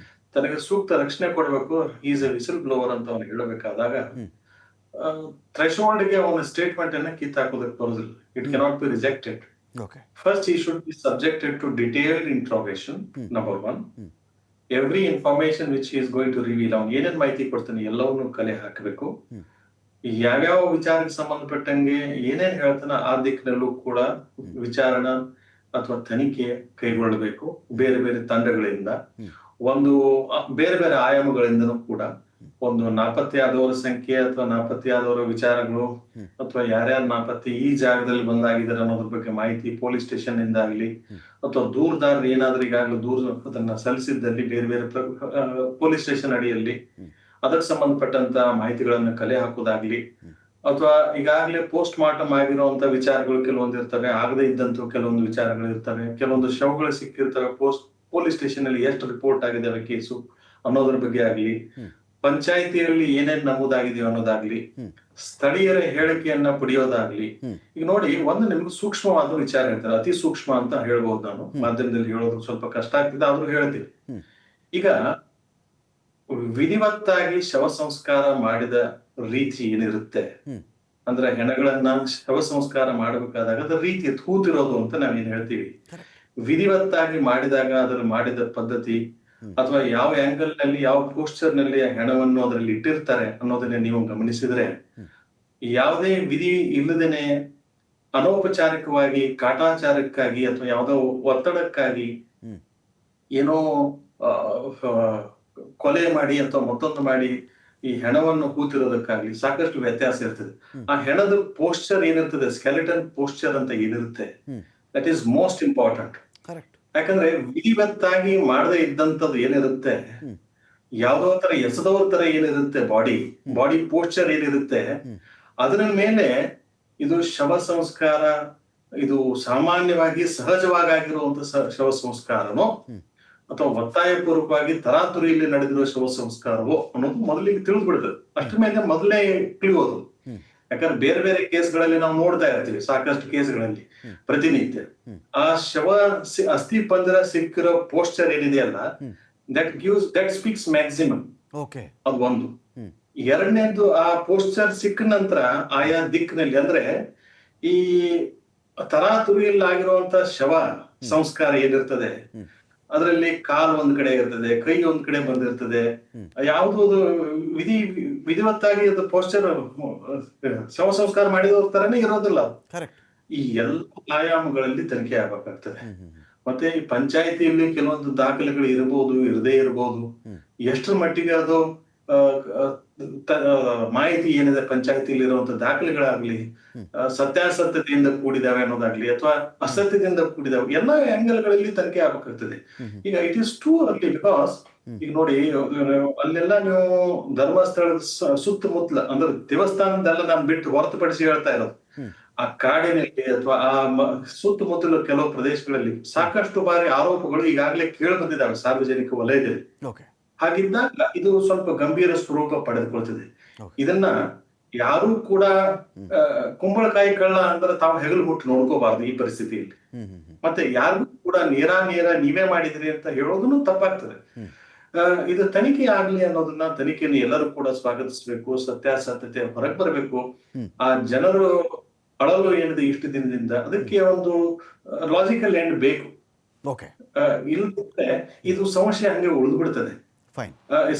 ತನಗೆ ಸೂಕ್ತ ರಕ್ಷಣೆ ಕೊಡಬೇಕು, ಈಸ್ ಎ ವಿಸಿಲ್ ಬ್ಲೋವರ್ ಅಂತ ಅವನು ಹೇಳಬೇಕಾದಾಗ ಥ್ರೆಶೋಲ್ಡ್ ಗೆ ಅವನ ಸ್ಟೇಟ್ಮೆಂಟ್ ಅನ್ನ ಕಿತ್ತಾಕೋದಕ್ಕೆ ಬರೋದಿಲ್ಲ. It cannot be rejected. First he should be subjected to detailed interrogation, number 1. Every information which he is going to reveal, ಅವನು ಏನೇನ್ ಮಾಹಿತಿ ಕೊಡ್ತಾನೆ ಎಲ್ಲವನ್ನೂ ಕಲೆ ಹಾಕಬೇಕು. ಯಾವ್ಯಾವ ವಿಚಾರಕ್ಕೆ ಸಂಬಂಧಪಟ್ಟಂಗೆ ಏನೇನ್ ಹೇಳ್ತಾನೆ ಆ ದಿಕ್ಕಿನಲ್ಲೂ ಕೂಡ ವಿಚಾರಣಾ ಅಥವಾ ತನಿಖೆ ಕೈಗೊಳ್ಳಬೇಕು. ಬೇರೆ ಬೇರೆ ತಂಡಗಳಿಂದ, ಒಂದು ಬೇರೆ ಬೇರೆ ಆಯಾಮಗಳಿಂದನೂ ಕೂಡ, ಒಂದು ನಾಪತ್ತೆಯಾದವರ ಸಂಖ್ಯೆ ಅಥವಾ ನಾಪತ್ತೆಯಾದವರ ವಿಚಾರಗಳು, ಅಥವಾ ಯಾರ್ಯಾರು ನಾಪತ್ತೆ ಈ ಜಾಗದಲ್ಲಿ ಬಂದಾಗಿದ್ದಾರೆ ಅನ್ನೋದ್ರ ಬಗ್ಗೆ ಮಾಹಿತಿ ಪೊಲೀಸ್ ಸ್ಟೇಷನ್ ಇಂದ ಆಗ್ಲಿ, ಅಥವಾ ದೂರದಾರರು ಏನಾದ್ರೂ ಈಗಾಗಲೇ ದೂರ ಅದನ್ನ ಸಲ್ಲಿಸಿದ್ದಲ್ಲಿ ಬೇರೆ ಬೇರೆ ಪೊಲೀಸ್ ಸ್ಟೇಷನ್ ಅಡಿಯಲ್ಲಿ ಅದಕ್ಕೆ ಸಂಬಂಧಪಟ್ಟಂತ ಮಾಹಿತಿಗಳನ್ನ ಕಲೆ ಹಾಕೋದಾಗ್ಲಿ, ಅಥವಾ ಈಗಾಗಲೇ ಪೋಸ್ಟ್ ಮಾರ್ಟಮ್ ಆಗಿರುವಂತ ವಿಚಾರಗಳು ಕೆಲವೊಂದು ಇರ್ತವೆ, ಆಗದೆ ಇದ್ದಂತ ಕೆಲವೊಂದು ವಿಚಾರಗಳು ಇರ್ತವೆ, ಕೆಲವೊಂದು ಶವಗಳು ಸಿಕ್ಕಿರ್ತವೆ, ಪೊಲೀಸ್ ಸ್ಟೇಷನ್ ಅಲ್ಲಿ ಎಷ್ಟು ರಿಪೋರ್ಟ್ ಆಗಿದ್ದಾವೆ ಕೇಸು ಅನ್ನೋದ್ರ ಬಗ್ಗೆ ಆಗ್ಲಿ, ಪಂಚಾಯಿತಿಯಲ್ಲಿ ಏನೇನ್ ನಮೂದಾಗಿದೆಯೋ ಅನ್ನೋದಾಗ್ಲಿ, ಸ್ಥಳೀಯರ ಹೇಳಿಕೆಯನ್ನ ಪಡೆಯೋದಾಗ್ಲಿ. ಈಗ ನೋಡಿ, ಒಂದು ನಿಮ್ಗೆ ಸೂಕ್ಷ್ಮವಾದ ವಿಚಾರ ಹೇಳ್ತಾರೆ, ಅತಿ ಸೂಕ್ಷ್ಮ ಅಂತ ಹೇಳ್ಬಹುದು. ನಾನು ಮಾಧ್ಯಮದಲ್ಲಿ ಹೇಳೋದು ಸ್ವಲ್ಪ ಕಷ್ಟ ಆಗ್ತಿದೆ, ಆದ್ರೂ ಹೇಳ್ತೀನಿ. ಈಗ ವಿಧಿವತ್ತಾಗಿ ಶವ ಸಂಸ್ಕಾರ ಮಾಡಿದ ರೀತಿ ಏನಿರುತ್ತೆ ಅಂದ್ರೆ, ಹೆಣಗಳನ್ನ ಶವ ಸಂಸ್ಕಾರ ಮಾಡಬೇಕಾದಾಗ ಅದ್ರ ರೀತಿ ಹೂತಿರೋದು ಅಂತ ನಾವೇನ್ ಹೇಳ್ತೀವಿ. ವಿಧಿವತ್ತಾಗಿ ಮಾಡಿದಾಗ ಅದರ ಮಾಡಿದ ಪದ್ಧತಿ, ಅಥವಾ ಯಾವ ಆಂಗಲ್ ನಲ್ಲಿ ಯಾವ ಪೋಸ್ಚರ್ ನಲ್ಲಿ ಹೆಣವನ್ನು ಅದರಲ್ಲಿ ಇಟ್ಟಿರ್ತಾರೆ ಅನ್ನೋದನ್ನ ನೀವು ಗಮನಿಸಿದ್ರೆ, ಯಾವುದೇ ವಿಧಿ ಇಲ್ಲದೇನೆ ಅನೌಪಚಾರಿಕವಾಗಿ ಕಾಟಾಚಾರಕ್ಕಾಗಿ ಅಥವಾ ಯಾವುದೋ ಒತ್ತಡಕ್ಕಾಗಿ ಏನೋ ಕೊಲೆ ಮಾಡಿ ಅಥವಾ ಮತ್ತೊಂದು ಮಾಡಿ ಈ ಹೆಣವನ್ನು ಹೂತಿರೋದಕ್ಕಾಗ್ಲಿ ಸಾಕಷ್ಟು ವ್ಯತ್ಯಾಸ ಇರ್ತದೆ. ಆ ಹೆಣದ ಪೋಸ್ಚರ್ ಏನಿರ್ತದೆ, ಸ್ಕೆಲೆಟನ್ ಪೋಸ್ಚರ್ ಅಂತ ಏನಿರುತ್ತೆ, ದಟ್ ಈಸ್ ಮೋಸ್ಟ್ ಇಂಪಾರ್ಟೆಂಟ್. ಯಾಕಂದ್ರೆ ವಿಧಿವತ್ತಾಗಿ ಮಾಡದೇ ಇದ್ದಂಥದ್ದು ಏನಿರುತ್ತೆ, ಯಾವ್ದೋ ತರ ಎಸದವ್ರ ತರ ಏನಿರುತ್ತೆ, ಬಾಡಿ ಪೋಸ್ಚರ್ ಏನಿರುತ್ತೆ, ಅದರ ಮೇಲೆ ಇದು ಶವ ಸಂಸ್ಕಾರ, ಇದು ಸಾಮಾನ್ಯವಾಗಿ ಸಹಜವಾಗಿರುವಂತ ಶವ ಸಂಸ್ಕಾರನೋ ಅಥವಾ ಒತ್ತಾಯ ಪೂರ್ವಕವಾಗಿ ತರಾತುರಿಯಲ್ಲಿ ನಡೆದಿರುವ ಶವ ಸಂಸ್ಕಾರವೋ ಅನ್ನೋದು ಮೊದಲಿಗೆ ತಿಳಿದು ಬಿಡ್ತದೆ. ಅಷ್ಟ್ರ ಮೇಲೆ ಮೊದಲೇ ತಿಳಿಯೋದು. ಯಾಕಂದ್ರೆ ಬೇರೆ ಬೇರೆ ಕೇಸ್ಗಳಲ್ಲಿ ನಾವು ನೋಡ್ತಾ ಇರ್ತೀವಿ, ಸಾಕಷ್ಟು ಕೇಸ್ಗಳಲ್ಲಿ ಪ್ರತಿನಿತ್ಯ ಆ ಶವ ಅಸ್ಥಿ ಪಂಜರ ಸಿಕ್ಕಿರೋ ಪೋಸ್ಚರ್ ಏನಿದೆಯಲ್ಲ, ದಟ್ ಸ್ಪೀಕ್ಸ್ ಮ್ಯಾಕ್ಸಿಮಮ್. ಅದು ಒಂದು. ಎರಡನೇದು, ಆ ಪೋಸ್ಚರ್ ಸಿಕ್ಕ ನಂತರ ಆಯಾ ದಿಕ್ಕಿನಲ್ಲಿ, ಅಂದ್ರೆ ಈ ತರಾತುರಿಯಲ್ಲಿ ಆಗಿರುವಂತ ಶವ ಸಂಸ್ಕಾರ ಏನಿರ್ತದೆ, ಅದರಲ್ಲಿ ಕಾಲು ಒಂದ್ ಕಡೆ ಇರ್ತದೆ, ಕೈ ಒಂದ್ ಕಡೆ ಬಂದಿರ್ತದೆ, ಯಾವ್ದು ವಿಧಿವತ್ತಾಗಿ ಅದು ಪೋಸ್ಚರ್ ಶವ ಸಂಸ್ಕಾರ ಮಾಡಿದವ್ರ ತರನೇ ಇರೋದಿಲ್ಲ. ಈ ಎಲ್ಲ ಆಯಾಮಗಳಲ್ಲಿ ತನಿಖೆ ಆಗ್ಬೇಕಾಗ್ತದೆ. ಮತ್ತೆ ಈ ಪಂಚಾಯತಿಯಲ್ಲಿ ಕೆಲವೊಂದು ದಾಖಲೆಗಳು ಇರಬಹುದು, ಇರದೇ ಇರಬಹುದು. ಎಷ್ಟರ ಮಟ್ಟಿಗೆ ಅದು ಮಾಹಿತಿ ಏನಿದೆ ಪಂಚಾಯತಿಯಲ್ಲಿ ಇರುವಂತ ದಾಖಲೆಗಳಾಗ್ಲಿ ಸತ್ಯಾಸತ್ಯತೆಯಿಂದ ಕೂಡಿದಾವೆ ಅನ್ನೋದಾಗ್ಲಿ ಅಥವಾ ಅಸತ್ಯದಿಂದ ಕೂಡಿದಾವೆ, ಎಲ್ಲ ಆಂಗಲ್ಗಳಲ್ಲಿ ತನಿಖೆ ಆಗ್ಬೇಕಾಗ್ತದೆ. ಈಗ it is too early, because ಈಗ ನೋಡಿ ಅಲ್ಲೆಲ್ಲ ನೀವು ಧರ್ಮಸ್ಥಳದ ಸುತ್ತಮುತ್ತಲ ಅಂದ್ರೆ ದೇವಸ್ಥಾನದೆಲ್ಲ ನಾನು ಬಿಟ್ಟು ಹೊರತುಪಡಿಸಿ ಹೇಳ್ತಾ ಇರೋದು. ಆ ಕಾಡಿನಲ್ಲಿ ಅಥವಾ ಸುತ್ತಮುತ್ತಲ ಕೆಲವು ಪ್ರದೇಶಗಳಲ್ಲಿ ಸಾಕಷ್ಟು ಬಾರಿ ಆರೋಪಗಳು ಈಗಾಗಲೇ ಕೇಳಿ ಬಂದಿದ್ದಾವೆ ಸಾರ್ವಜನಿಕ ವಲಯದಲ್ಲಿ. ಹಾಗಿದ್ದಾಗ ಇದು ಸ್ವಲ್ಪ ಗಂಭೀರ ಸ್ವರೂಪ ಪಡೆದುಕೊಳ್ತಿದೆ. ಇದನ್ನ ಯಾರು ಕೂಡ ಕುಂಬಳಕಾಯಿ ಕಳ್ಳ ಅಂದ್ರೆ ತಾವು ಹೆಗಲು ಮುಟ್ಟು ನೋಡ್ಕೋಬಾರ್ದು ಈ ಪರಿಸ್ಥಿತಿಯಲ್ಲಿ. ಮತ್ತೆ ಯಾರಿಗೂ ಕೂಡ ನೇರ ನೀವೇ ಮಾಡಿದ್ರಿ ಅಂತ ಹೇಳೋದನ್ನು ತಪ್ಪಾಗ್ತದೆ. ಇದು ತನಿಖೆ ಆಗ್ಲಿ ಅನ್ನೋದನ್ನ ತನಿಖೆಯನ್ನು ಎಲ್ಲರೂ ಕೂಡ ಸ್ವಾಗತಿಸಬೇಕು. ಸತ್ಯಾಸತ್ಯತೆ ಹೊರಗೆ ಬರಬೇಕು. ಆ ಜನರು ಅಳಲು ಏನಿದೆ ಇಷ್ಟು ದಿನದಿಂದ ಅದಕ್ಕೆ ಒಂದು ಲಾಜಿಕಲ್ ಎಂಡ್ ಬೇಕು. ಇಲ್ಲದೆ ಇದು ಸಮಸ್ಯೆ ಹಂಗೆ ಉಳಿದು ಬಿಡ್ತದೆ.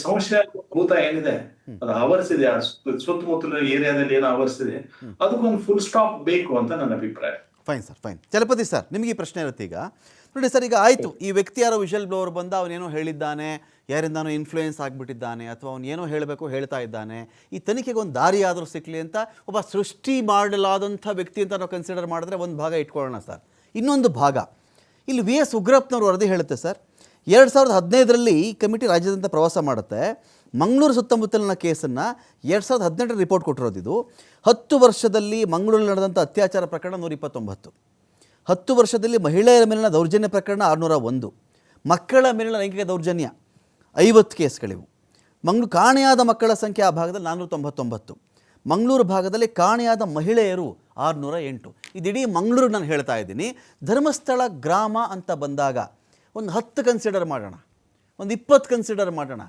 ಸಮಸ್ಯೆ ಭೂತ ಏನಿದೆ ಅದು ಆವರಿಸಿದೆ, ಆ ಸುತ್ತಮುತ್ತಲ ಏರಿಯಾದಲ್ಲಿ ಏನೋ ಆವರಿಸಿದೆ, ಅದಕ್ಕೊಂದು ಫುಲ್ ಸ್ಟಾಪ್ ಬೇಕು ಅಂತ ನನ್ನ ಅಭಿಪ್ರಾಯ. Fine sir, fine. Chalapathi sir, ನಿಮಗೆ ಈ ಪ್ರಶ್ನೆ ಇರುತ್ತೆ. ಈಗ ನೋಡಿ ಸರ್, ಈಗ ಆಯಿತು, ಈ ವ್ಯಕ್ತಿ ಯಾರೋ ವಿಷಲ್ ಬ್ಲೋವರ್ ಬಂದ, ಅವನೇನೋ ಹೇಳಿದ್ದಾನೆ, ಯಾರಿಂದಾನೋ ಇನ್ಫ್ಲೂಯೆನ್ಸ್ ಆಗಿಬಿಟ್ಟಿದ್ದಾನೆ, ಅಥವಾ ಅವನು ಏನೋ ಹೇಳಬೇಕು ಹೇಳ್ತಾ ಇದ್ದಾನೆ, ಈ ತನಿಖೆಗೆ ಒಂದು ದಾರಿ ಆದರೂ ಸಿಕ್ಕಲಿ ಅಂತ ಒಬ್ಬ ಸೃಷ್ಟಿ ಮಾಡಲಾದಂಥ ವ್ಯಕ್ತಿ ಅಂತ ನಾವು ಕನ್ಸಿಡರ್ ಮಾಡಿದ್ರೆ ಒಂದು ಭಾಗ ಇಟ್ಕೊಳ್ಳೋಣ ಸರ್. ಇನ್ನೊಂದು ಭಾಗ ಇಲ್ಲಿ VS ಉಗ್ರಪ್ಪನವ್ರ ವರದಿ ಹೇಳುತ್ತೆ ಸರ್. 2015ರಲ್ಲಿ ಈ ಕಮಿಟಿ ರಾಜ್ಯಾದ್ಯಂತ ಪ್ರವಾಸ ಮಾಡುತ್ತೆ. ಮಂಗಳೂರು ಸುತ್ತಮುತ್ತಲಿನ ಕೇಸನ್ನು 2018 ರಿಪೋರ್ಟ್ ಕೊಟ್ಟಿರೋದು. ಇದು 10 ವರ್ಷದಲ್ಲಿ ಮಂಗಳೂರಲ್ಲಿ ನಡೆದಂಥ ಅತ್ಯಾಚಾರ ಪ್ರಕರಣ 129, 10 ವರ್ಷದಲ್ಲಿ ಮಹಿಳೆಯರ ಮೇಲಿನ ದೌರ್ಜನ್ಯ ಪ್ರಕರಣ 601, ಮಕ್ಕಳ ಮೇಲಿನ ಲೈಂಗಿಕ ದೌರ್ಜನ್ಯ 50 ಕೇಸ್ಗಳಿವು. ಕಾಣೆಯಾದ ಮಕ್ಕಳ ಸಂಖ್ಯೆ ಆ ಭಾಗದಲ್ಲಿ 499, ಮಂಗಳೂರು ಭಾಗದಲ್ಲಿ ಕಾಣೆಯಾದ ಮಹಿಳೆಯರು 608. ಇದಿಡೀ ಮಂಗಳೂರು ನಾನು ಹೇಳ್ತಾ ಇದ್ದೀನಿ. ಧರ್ಮಸ್ಥಳ ಗ್ರಾಮ ಅಂತ ಬಂದಾಗ ಒಂದು 10 ಕನ್ಸಿಡರ್ ಮಾಡೋಣ, ಒಂದು 20 ಕನ್ಸಿಡರ್ ಮಾಡೋಣ,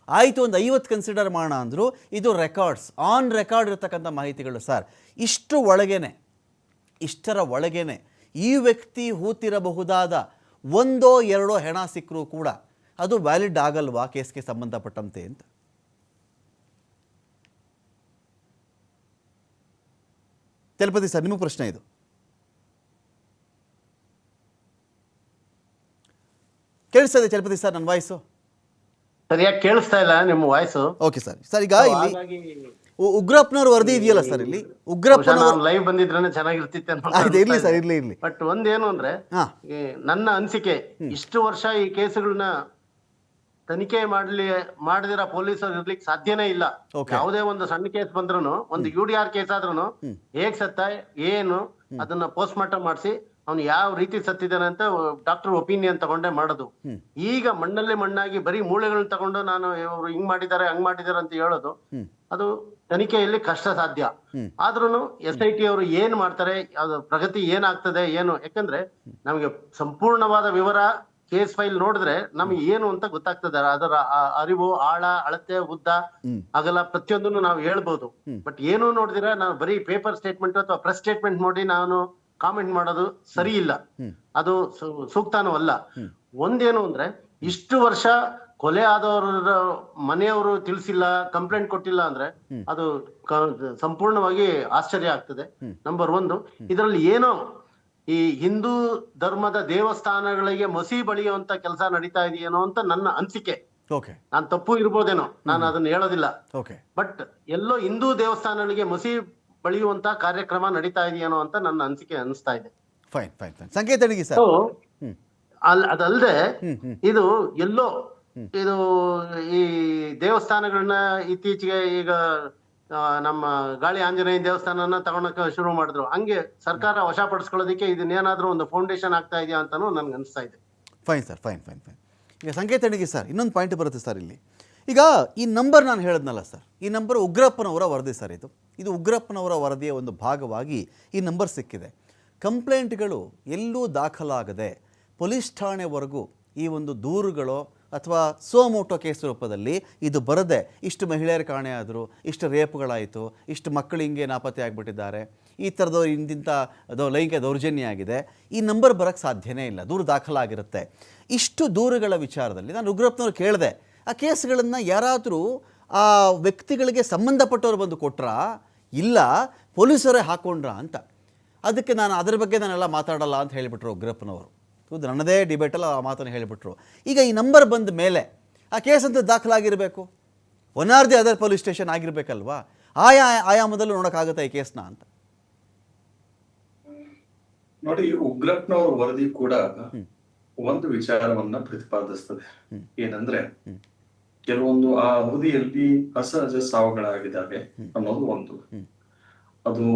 ಆಯಿತು ಒಂದು 50 ಕನ್ಸಿಡರ್ ಮಾಡೋಣ ಅಂದರು. ಇದು ರೆಕಾರ್ಡ್ಸ್, ಆನ್ ರೆಕಾರ್ಡ್ ಇರತಕ್ಕಂಥ ಮಾಹಿತಿಗಳು ಸರ್. ಇಷ್ಟರ ಒಳಗೇನೆ ಈ ವ್ಯಕ್ತಿ ಹೂತಿರಬಹುದಾದ 1 2 ಹೆಣ ಸಿಕ್ಕರೂ ಕೂಡ ಅದು ವ್ಯಾಲಿಡ್ ಆಗಲ್ವಾ ಕೇಸ್ಗೆ ಸಂಬಂಧಪಟ್ಟಂತೆ ಅಂತ. ಚಲಪತಿ ಸರ್, ನಿಮಗೆ ಪ್ರಶ್ನೆ ಇದು. ಕೇಳಿಸ್ತದೆ ಚಲಪತಿ ಸರ್ ನನ್ನ ವಾಯ್ಸು? ಸರಿಯಾಗಿ ಕೇಳಿಸ್ತಾ ಇಲ್ಲ ನಿಮ್ಮ ವಾಯ್ಸು. Okay sir. ಸರ್, ಈಗ ಇಲ್ಲಿ ಉಗ್ರಪ್ಪನವ್ರ ವರದಿ ಇದೆಯಲ್ಲ ಸರ್, ಇಲ್ಲಿ ಉಗ್ರಪ್ಪನವ್ರ ಲೈವ್ ಬಂದಿದ್ರೆ ಚೆನ್ನಾಗಿರ್ತಿತ್ತೆ ಅಂತ. ಇರ್ಲಿ ಸರ್, ಇರ್ಲಿ. ಬಟ್ ಒಂದೇನು ಅಂದ್ರೆ, ನನ್ನ ಅನಿಸಿಕೆ, ಇಷ್ಟು ವರ್ಷ ಈ ಕೇಸುಗಳನ್ನ ತನಿಖೆ ಮಾಡದಿರೋ ಪೊಲೀಸರು ಇರ್ಲಿಕ್ಕೆ ಸಾಧ್ಯನೇ ಇಲ್ಲ. ಯಾವುದೇ ಒಂದು ಸಣ್ಣ ಕೇಸ್ ಬಂದ್ರು, ಒಂದು UDR ಕೇಸ್ ಆದ್ರೂ ಹೇಗ್ ಸತ್ತ, ಏನು ಅದನ್ನ ಪೋಸ್ಟ್ ಮಾರ್ಟಮ್ ಮಾಡಿಸಿ ಅವ್ನು ಯಾವ ರೀತಿ ಸತ್ತಿದ್ದಾನೆ ಅಂತ ಡಾಕ್ಟರ್ ಒಪಿನಿಯನ್ ತಗೊಂಡೇ ಮಾಡೋದು. ಈಗ ಮಣ್ಣಲ್ಲಿ ಮಣ್ಣಾಗಿ ಬರೀ ಮೂಳೆಗಳನ್ನ ತಗೊಂಡು ನಾನು ಇವರು ಹಿಂಗ್ ಮಾಡಿದ್ದಾರೆ ಹಂಗ್ ಮಾಡಿದ್ದಾರೆ ಅಂತ ಹೇಳೋದು, ಅದು ತನಿಖೆಯಲ್ಲಿ ಕಷ್ಟ ಸಾಧ್ಯ. ಆದ್ರೂ SIT ಅವರು ಏನ್ ಮಾಡ್ತಾರೆ, ಪ್ರಗತಿ ಏನಾಗ್ತದೆ ಏನು, ಯಾಕಂದ್ರೆ ನಮಗೆ ಸಂಪೂರ್ಣವಾದ ವಿವರ ಕೇಸ್ ಫೈಲ್ ನೋಡಿದ್ರೆ ನಮ್ಗೆ ಏನು ಅಂತ ಗೊತ್ತಾಗ್ತದೆ. ಅದರ ಅರಿವು, ಆಳ, ಅಳತೆ, ಉದ್ದ, ಅಗಲ ಪ್ರತಿಯೊಂದನ್ನು ನಾವು ಹೇಳ್ಬೋದು. ಬಟ್ ಏನು ನೋಡಿದ್ರೆ ನಾವು ಬರೀ ಪೇಪರ್ ಸ್ಟೇಟ್ಮೆಂಟ್ ಅಥವಾ ಪ್ರೆಸ್ ಸ್ಟೇಟ್ಮೆಂಟ್ ನೋಡಿ ನಾನು ಕಾಮೆಂಟ್ ಮಾಡೋದು ಸರಿ ಇಲ್ಲ, ಅದು ಸೂಕ್ತನೂ ಅಲ್ಲ. ಒಂದೇನು ಅಂದ್ರೆ, ಇಷ್ಟು ವರ್ಷ ಕೊಲೆ ಆದವರ ಮನೆಯವರು ತಿಳಿಸಿಲ್ಲ, ಕಂಪ್ಲೇಂಟ್ ಕೊಟ್ಟಿಲ್ಲ ಅಂದ್ರೆ ಅದು ಸಂಪೂರ್ಣವಾಗಿ ಆಶ್ಚರ್ಯ ಆಗ್ತದೆ. ನಂಬರ್ 1. ಇದರಲ್ಲಿ ಏನೋ ಈ ಹಿಂದೂ ಧರ್ಮದ ದೇವಸ್ಥಾನಗಳಿಗೆ ಮಸಿ ಬಳಿಯುವಂತ ಕೆಲಸ ನಡೀತಾ ಇದೆಯೇನೋ ಅಂತ ನನ್ನ ಅನಿಸಿಕೆ. ನಾನ್ ತಪ್ಪು ಇರ್ಬೋದೇನೋ, ನಾನು ಅದನ್ನ ಹೇಳೋದಿಲ್ಲ. ಬಟ್ ಎಲ್ಲೋ ಹಿಂದೂ ದೇವಸ್ಥಾನಗಳಿಗೆ ಮಸಿ ಬಳಿಯುವಂತ ಕಾರ್ಯಕ್ರಮ ನಡೀತಾ ಇದೆಯೇನೋ ಅಂತ ನನ್ನ ಅನಿಸಿಕೆ ಅನಿಸ್ತಾ ಇದೆ. ಅದಲ್ಲದೆ ಇದು ಎಲ್ಲೋ ಇದು ಈ ದೇವಸ್ಥಾನಗಳನ್ನ ಇತ್ತೀಚೆಗೆ ಈಗ ನಮ್ಮ ಗಾಳಿ ಆಂಜನೇಯ ದೇವಸ್ಥಾನನ ತಗೊಳಕ್ಕೆ ಶುರು ಮಾಡಿದ್ರು. ಹಂಗೆ ಸರ್ಕಾರ ವಶಪಡಿಸ್ಕೊಳ್ಳೋದಕ್ಕೆ ಇದನ್ನೇನಾದ್ರೂ ಒಂದು ಫೌಂಡೇಶನ್ ಆಗ್ತಾ ಇದೆಯಾ ಅಂತಾನು ನನ್ಗೆ ಅನಿಸ್ತಾ ಇದೆ. Fine sir, fine. ಈಗ ಸಂಕೇತನಿಗೆ ಸರ್ ಇನ್ನೊಂದು ಪಾಯಿಂಟ್ ಬರುತ್ತೆ ಸರ್ ಇಲ್ಲಿ. ಈಗ ಈ ನಂಬರ್ ನಾನು ಹೇಳಿದ್ನಲ್ಲ ಸರ್, ಈ ನಂಬರ್ ಉಗ್ರಪ್ಪನವರ ವರದಿ ಸರ್. ಇದು ಉಗ್ರಪ್ಪನವರ ವರದಿಯ ಒಂದು ಭಾಗವಾಗಿ ಈ ನಂಬರ್ ಸಿಕ್ಕಿದೆ. ಕಂಪ್ಲೇಂಟ್ಗಳು ಎಲ್ಲೂ ದಾಖಲಾಗದೆ ಪೊಲೀಸ್ ಠಾಣೆವರೆಗೂ ಈ ಒಂದು ದೂರುಗಳು ಅಥವಾ ಸೋಮೋಟೋ ಕೇಸ್ ರೂಪದಲ್ಲಿ ಇದು ಬರದೆ ಇಷ್ಟು ಮಹಿಳೆಯರ ಕಾಣೆಯಾದರು, ಇಷ್ಟು ರೇಪ್ಗಳಾಯಿತು, ಇಷ್ಟು ಮಕ್ಕಳು ಹಿಂಗೆ ನಾಪತ್ತೆ ಆಗಿಬಿಟ್ಟಿದ್ದಾರೆ, ಈ ಥರದವ್ರು ಇಂತಿಂಥ ಲೈಂಗಿಕ ದೌರ್ಜನ್ಯ ಆಗಿದೆ, ಈ ನಂಬರ್ ಬರೋಕ್ಕೆ ಸಾಧ್ಯನೇ ಇಲ್ಲ. ದೂರು ದಾಖಲಾಗಿರುತ್ತೆ. ಇಷ್ಟು ದೂರುಗಳ ವಿಚಾರದಲ್ಲಿ ನಾನು ಉಗ್ರಪ್ಪನವ್ರು ಕೇಳಿದೆ, ಆ ಕೇಸ್ಗಳನ್ನು ಯಾರಾದರೂ ಆ ವ್ಯಕ್ತಿಗಳಿಗೆ ಸಂಬಂಧಪಟ್ಟವ್ರು ಬಂದು ಕೊಟ್ರಾ, ಇಲ್ಲ ಪೊಲೀಸರೇ ಹಾಕ್ಕೊಂಡ್ರಾ ಅಂತ. ಅದಕ್ಕೆ ನಾನು ಅದರ ಬಗ್ಗೆ ನಾನೆಲ್ಲ ಮಾತಾಡಲ್ಲ ಅಂತ ಹೇಳಿಬಿಟ್ರು ಉಗ್ರಪ್ಪನವರು. ನನ್ನದೇ ಡಿಬೇಟಲ್ಲಿ ಆ ಮಾತನ್ನು ಹೇಳಿಬಿಟ್ರು. ಈಗ ಈ ನಂಬರ್ ಬಂದ ಮೇಲೆ ಆ ಕೇಸ್ ಅಂತ ದಾಖಲಾಗಿರಬೇಕು, one or the other police station ಆಗಿರಬೇಕಲ್ವಾ, ಆಯಾಮದಲ್ಲೂ ನೋಡೋಕ್ಕಾಗುತ್ತೆ ಈ ಕೇಸ್ನ ಅಂತ. ನೋಡಿ, ಉಗ್ರಪ್ಪನವ್ರ ವರದಿ ಕೂಡ ಒಂದು ವಿಚಾರವನ್ನ ಪ್ರತಿಪಾದಿಸ್ತದೆ. ಏನಂದ್ರೆ ಕೆಲವೊಂದು ಆ ಅವಧಿಯಲ್ಲಿ ಅಸಹಜ ಸಾವುಗಳಾಗಿದ್ದಾವೆ ಅನ್ನೋದು ಒಂದು. ಅದು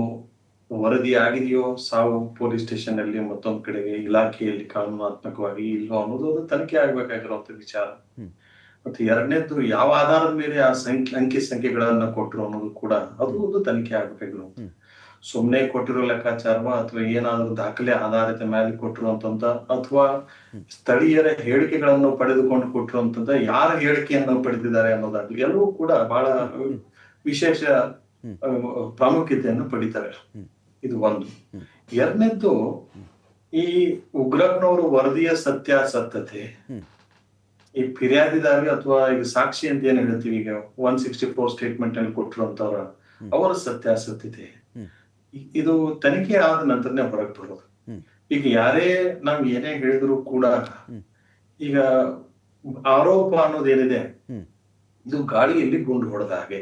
ವರದಿ ಆಗಿದೆಯೋ ಸಾವು ಪೊಲೀಸ್ ಸ್ಟೇಷನ್ ಅಲ್ಲಿ, ಮತ್ತೊಂದ್ ಕಡೆಗೆ ಇಲಾಖೆಯಲ್ಲಿ ಕಾನೂನಾತ್ಮಕವಾಗಿ ಇಲ್ವೋ ಅನ್ನೋದು ಅದು ತನಿಖೆ ಆಗ್ಬೇಕಾಗಿರುವಂತ ವಿಚಾರ. ಮತ್ತೆ ಎರಡನೇದು ಯಾವ ಆಧಾರದ ಮೇಲೆ ಆ ಅಂಕಿ ಸಂಖ್ಯೆಗಳನ್ನ ಕೊಟ್ಟರು ಅನ್ನೋದು ಕೂಡ ಅದು ಒಂದು ತನಿಖೆ ಆಗ್ಬೇಕಾಗಿರುವಂತ. ಸುಮ್ನೆ ಕೊಟ್ಟಿರೋ ಲೆಕ್ಕಾಚಾರವ ಅಥವಾ ಏನಾದ್ರು ದಾಖಲೆ ಆಧಾರಿತ ಮೇಲೆ ಕೊಟ್ಟಿರುವಂತಂತ ಅಥವಾ ಸ್ಥಳೀಯರ ಹೇಳಿಕೆಗಳನ್ನು ಪಡೆದುಕೊಂಡು ಕೊಟ್ಟಿರುವಂತಂತ ಯಾರ ಹೇಳಿಕೆಯನ್ನು ಪಡೆದಿದ್ದಾರೆ ಅನ್ನೋದಾಗ್ಲಿ ಎಲ್ಲವೂ ಕೂಡ ಬಹಳ ವಿಶೇಷ ಪ್ರಾಮುಖ್ಯತೆಯನ್ನು ಪಡಿತಾರೆ. ಇದು ಒಂದು. ಎರಡನೇದ್ದು ಈ ಉಗ್ರಪ್ಪನವರು ವರದಿಯ ಸತ್ಯಾಸತ್ಯತೆ, ಈ ಫಿರ್ಯಾದಿದಾರಿ ಅಥವಾ ಈಗ ಸಾಕ್ಷಿ ಅಂತ ಏನ್ ಹೇಳ್ತೀವಿ, ಈಗ 164 ಸ್ಟೇಟ್ಮೆಂಟ್ ಅಲ್ಲಿ ಕೊಟ್ಟಿರುವಂತವ್ರ ಅವರ ಸತ್ಯಾಸತ್ಯತೆ, ಇದು ತನಿಖೆ ಆದ ನಂತರನೇ ಹೊರಗೆ ಬರೋದು. ಈಗ ಯಾರೇ ನಾವ್ ಏನೇ ಹೇಳಿದ್ರು ಕೂಡ ಈಗ ಆರೋಪ ಅನ್ನೋದೇನಿದೆ ಇದು ಗಾಳಿಯಲ್ಲಿ ಗುಂಡು ಹೊಡೆದ ಹಾಗೆ.